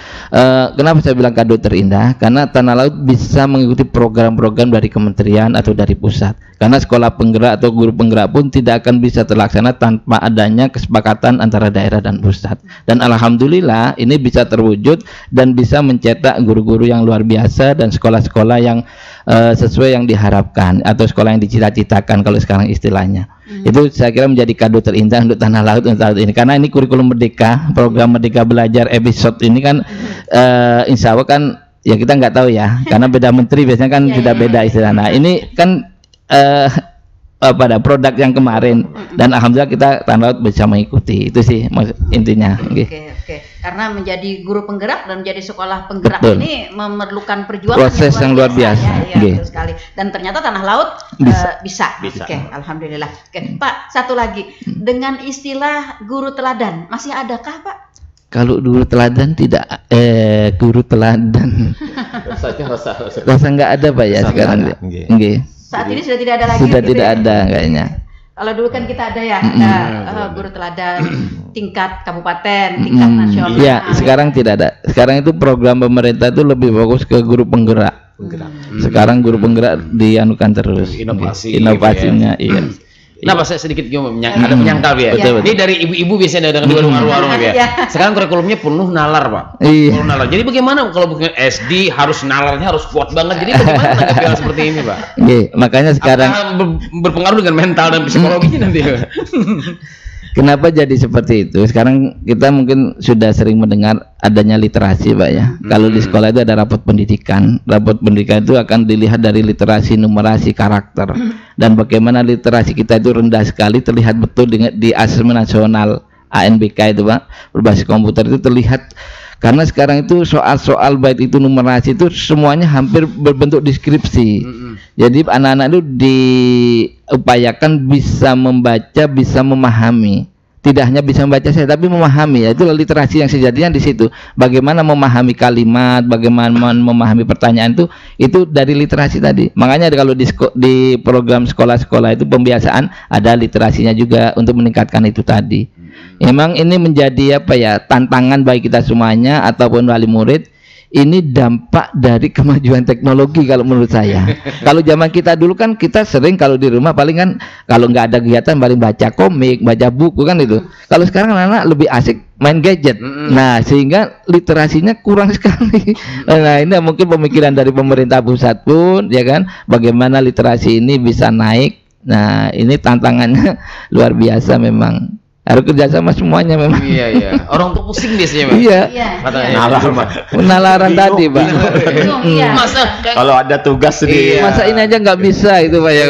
kenapa saya bilang kado terindah karena Tanah Laut bisa mengikuti program-program dari kementerian atau dari pusat karena sekolah penggerak atau guru penggerak pun tidak akan bisa terlaksana tanpa adanya kesepakatan antara daerah dan pusat dan alhamdulillah ini bisa terwujud dan bisa mencetak guru-guru yang luar biasa dan sekolah-sekolah yang sesuai yang diharapkan atau sekolah yang dicita-citakan kalau sekarang istilahnya. Itu saya kira menjadi kado terindah untuk Tanah Laut untuk tahun ini karena ini kurikulum Merdeka, program Merdeka Belajar episode ini kan insya Allah kan ya kita nggak tahu ya karena beda menteri biasanya kan sudah beda istilah. Nah ini kan pada produk yang kemarin dan alhamdulillah kita Tanah Laut bisa mengikuti itu sih intinya. Oke. Karena menjadi guru penggerak dan menjadi sekolah penggerak ini memerlukan perjuangan proses yang luar biasa. Ya, sekali. Dan ternyata Tanah Laut bisa. Oke, alhamdulillah. Oke, Pak, satu lagi dengan istilah guru teladan masih adakah Pak? Kalau guru teladan tidak, guru teladan. Rasa nggak ada Pak ya sekarang. Saat ini sudah tidak ada lagi. Sudah tidak ada kayaknya. Kalau dulu kan kita ada ya, guru teladan. tingkat kabupaten, tingkat nasional. Ya, sekarang tidak ada. Sekarang itu program pemerintah itu lebih fokus ke guru penggerak. Sekarang guru penggerak dianukan terus. Inovasinya, iya. Kenapa saya sedikit ada menyangkal ya? Ini dari ibu-ibu biasanya dengan di warung-warung ya. Sekarang kurikulumnya penuh nalar, Pak. Penuh nalar. Jadi bagaimana kalau bukan SD harus nalarnya harus kuat banget. Jadi bagaimana menanggapi hal seperti ini, Pak? Makanya sekarang berpengaruh dengan mental dan psikologinya nanti. Kenapa jadi seperti itu? Sekarang kita mungkin sudah sering mendengar adanya literasi, Pak ya. Kalau di sekolah itu ada rapot pendidikan. Rapot pendidikan itu akan dilihat dari literasi, numerasi, karakter. Dan bagaimana literasi kita itu rendah sekali, terlihat betul di asesmen nasional ANBK itu, Pak. Berbasis komputer itu terlihat. Karena sekarang itu soal-soal baik itu numerasi itu semuanya hampir berbentuk deskripsi. Jadi anak-anak itu diupayakan bisa membaca, bisa memahami. Tidak hanya bisa membaca saja, tapi memahami. Ya, itulah literasi yang sejatinya di situ. Bagaimana memahami kalimat, bagaimana memahami pertanyaan itu dari literasi tadi. Makanya kalau di program sekolah-sekolah itu pembiasaan ada literasinya juga untuk meningkatkan itu tadi. Memang ini menjadi tantangan bagi kita semuanya ataupun wali murid. Ini dampak dari kemajuan teknologi kalau menurut saya. Kalau zaman kita dulu kan kita sering kalau di rumah paling kan kalau nggak ada kegiatan paling baca komik, baca buku kan itu. Kalau sekarang anak-anak lebih asik main gadget. Nah, sehingga literasinya kurang sekali. Nah, ini mungkin pemikiran dari pemerintah pusat pun ya kan, bagaimana literasi ini bisa naik. Nah, ini tantangannya luar biasa memang. Harus kerjasama semuanya memang. Iya. Orang tuh pusing biasanya, Pak. Iya. Penalaran tadi, Pak. Masa kalau ada tugas sedih. Masa ini aja nggak bisa itu, Pak ya.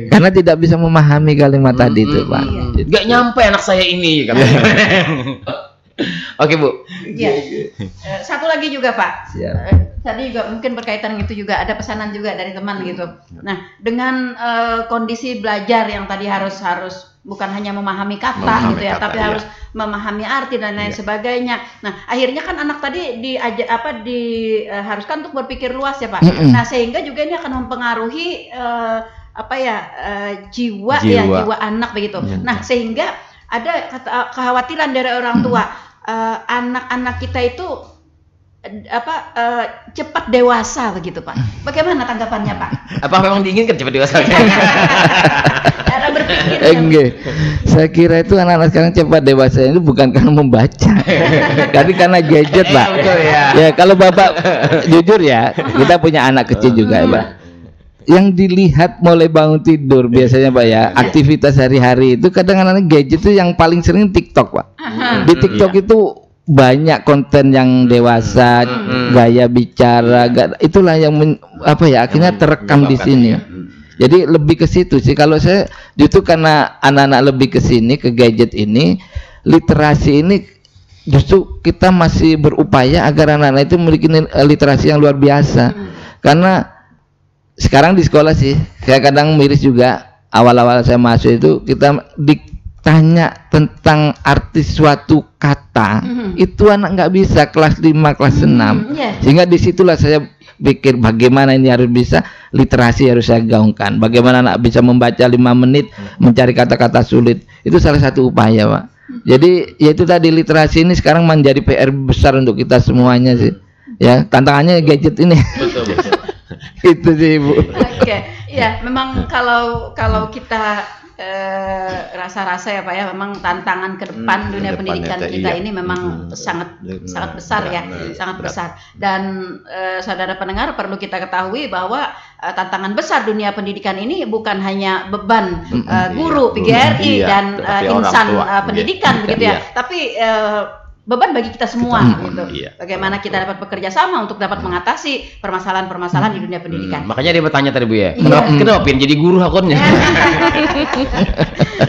Karena tidak bisa memahami kalimat tadi itu, Pak. Nggak nyampe anak saya ini kan. Oke, Bu. Iya. Satu lagi juga, Pak. Tadi juga mungkin berkaitan itu juga ada pesanan juga dari teman gitu. Nah, dengan kondisi belajar yang tadi harus bukan hanya memahami kata gitu ya, tapi harus memahami arti dan lain sebagainya. Nah, akhirnya kan anak tadi diharuskan untuk berpikir luas ya, Pak. Nah, sehingga juga ini akan mempengaruhi jiwa anak begitu. Nah, sehingga ada kekhawatiran dari orang tua, anak-anak kita itu cepat dewasa begitu, Pak. Bagaimana tanggapannya, Pak? Apa memang diinginkan cepat dewasa? Cara berpikir. Enggak. Saya kira itu anak-anak sekarang cepat dewasa itu bukan karena membaca, tapi karena gadget, Pak. Ya, kalau Bapak jujur ya, kita punya anak kecil juga ya, Pak. Yang dilihat mulai bangun tidur biasanya, Pak ya, aktivitas sehari-hari itu kadang anak gadget itu yang paling sering TikTok, Pak. Di TikTok itu banyak konten yang dewasa, gaya bicara, itulah yang akhirnya terekam di sini. Jadi lebih ke situ sih. Kalau saya justru karena anak-anak lebih ke sini, ke gadget ini, literasi ini justru kita masih berupaya agar anak-anak itu memiliki literasi yang luar biasa. Karena sekarang di sekolah sih, saya kadang miris juga. Awal-awal saya masuk itu kita ditanya tentang arti suatu kata, itu anak nggak bisa kelas 5, kelas 6. Sehingga disitulah saya pikir bagaimana ini harus bisa literasi harus saya gaungkan. Bagaimana anak bisa membaca 5 menit mencari kata-kata sulit. Itu salah satu upaya, Pak. Jadi yaitu tadi literasi ini sekarang menjadi PR besar untuk kita semuanya sih. Ya, tantangannya gadget ini. Betul. Itu sih, Ibu. Oke. Ya, memang kalau kita rasa-rasa ya, Pak ya, memang tantangan ke depan dunia pendidikan kita ini memang sangat besar ya, sangat besar. Dan saudara pendengar perlu kita ketahui bahwa tantangan besar dunia pendidikan ini bukan hanya beban guru PGRI dan insan pendidikan begitu ya, tapi beban bagi kita semua gitu. Bagaimana kita dapat bekerja sama untuk dapat mengatasi permasalahan-permasalahan di dunia pendidikan. Makanya dia bertanya tadi, Bu ya. Kenapa jadi guru akunnya?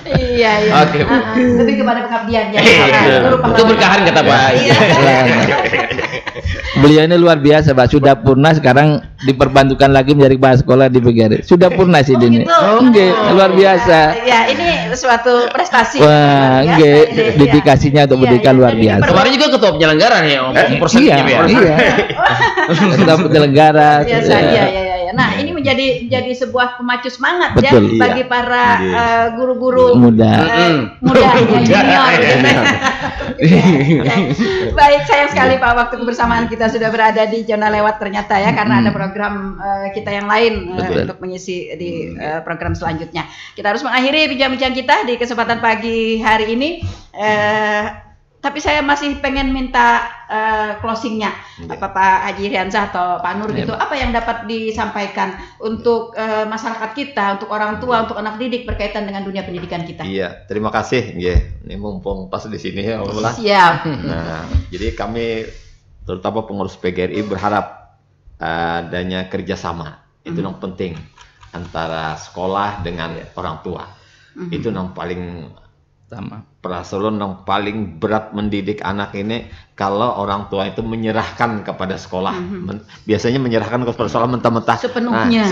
Iya. Oke, Bu. Lebih kepada pengabdian ya. Itu berkahan kata Pak. Beliau ini luar biasa, Pak. Sudah purna sekarang diperbantukan lagi menjadi kepala sekolah di PGRI. Sudah purna sih ini. Luar biasa. Ya, ini suatu prestasi. Wah, dedikasinya untuk pendidikan luar biasa. Kemarin juga ketua penyelenggara nih, Iya. Ketua penyelenggara. Iya. Nah, ini menjadi sebuah pemacu semangat bagi para guru-guru muda junior. Baik, sayang sekali Pak, waktu kebersamaan kita sudah berada di zona lewat ternyata ya, karena ada program kita yang lain untuk mengisi di program selanjutnya. Kita harus mengakhiri bincang-bincang kita di kesempatan pagi hari ini. Tapi saya masih pengen minta closingnya, apa Pak Haji Iriansyah atau Pak Nur gitu, apa yang dapat disampaikan untuk masyarakat kita, untuk orang tua, untuk anak didik berkaitan dengan dunia pendidikan kita. Iya, terima kasih. Ini mumpung pas di sini ya, siap. Nah, jadi kami terutama pengurus PGRI berharap adanya kerjasama, itu yang penting antara sekolah dengan orang tua. Itu yang paling perasaan yang paling berat mendidik anak ini, kalau orang tua itu menyerahkan kepada sekolah. Biasanya menyerahkan kepada sekolah mentah-mentah sepenuhnya.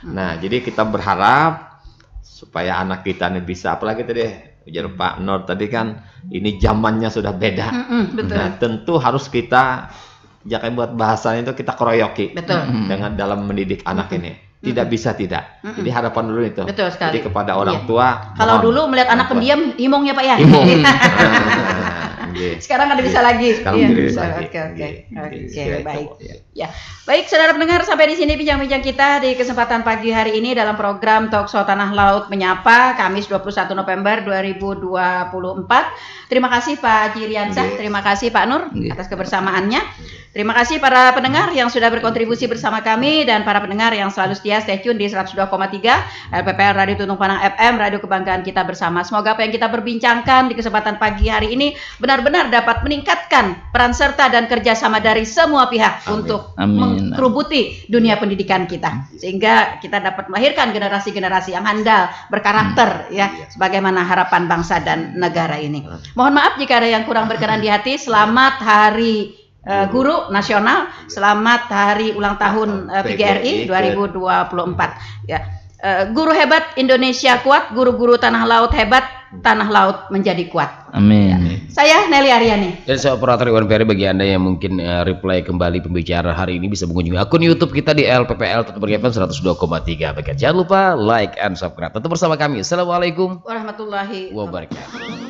Nah, jadi kita berharap supaya anak kita ini bisa, apalagi tadi ujar Pak Nur tadi kan, ini zamannya sudah beda. Nah, tentu harus kita jangan buat bahasanya itu kita keroyoki dengan dalam mendidik anak ini. Tidak bisa tidak. Jadi harapan dulu itu. Betul sekali. Jadi kepada orang tua. Kalau dulu melihat anak pendiam, himong ya Pak ya. Himong. Sekarang nggak bisa lagi. Sekarang tidak bisa lagi. Oke, baik. Ya, baik saudara pendengar, sampai di sini bincang-bincang kita di kesempatan pagi hari ini dalam program Talkshow Tanah Laut Menyapa, Kamis 21 November 2024. Terima kasih Pak Haji Iriansyah, terima kasih Pak Nur atas kebersamaannya. Terima kasih para pendengar yang sudah berkontribusi bersama kami, dan para pendengar yang selalu setia stay tune di 102,3 LPPR Radio Tuntung Panang FM, radio kebanggaan kita bersama. Semoga apa yang kita perbincangkan di kesempatan pagi hari ini benar-benar dapat meningkatkan peran serta dan kerjasama dari semua pihak untuk mengkerubuti dunia pendidikan kita, sehingga kita dapat melahirkan generasi-generasi yang handal, berkarakter sebagaimana harapan bangsa dan negara ini. Mohon maaf jika ada yang kurang berkenan di hati. Selamat Hari Guru Nasional, selamat hari ulang tahun PGRI 2024. Ya, guru hebat Indonesia kuat, guru-guru tanah laut hebat, tanah laut menjadi kuat. Amin. Ya. Saya Nelly Aryani. Dan saya operator Iwan Ferry. Bagi Anda yang mungkin replay kembali pembicaraan hari ini, bisa mengunjungi akun YouTube kita di LPPL Tetap Bergepan 102,3. Jangan lupa like and subscribe. Tetap bersama kami. Assalamualaikum warahmatullahi wabarakatuh.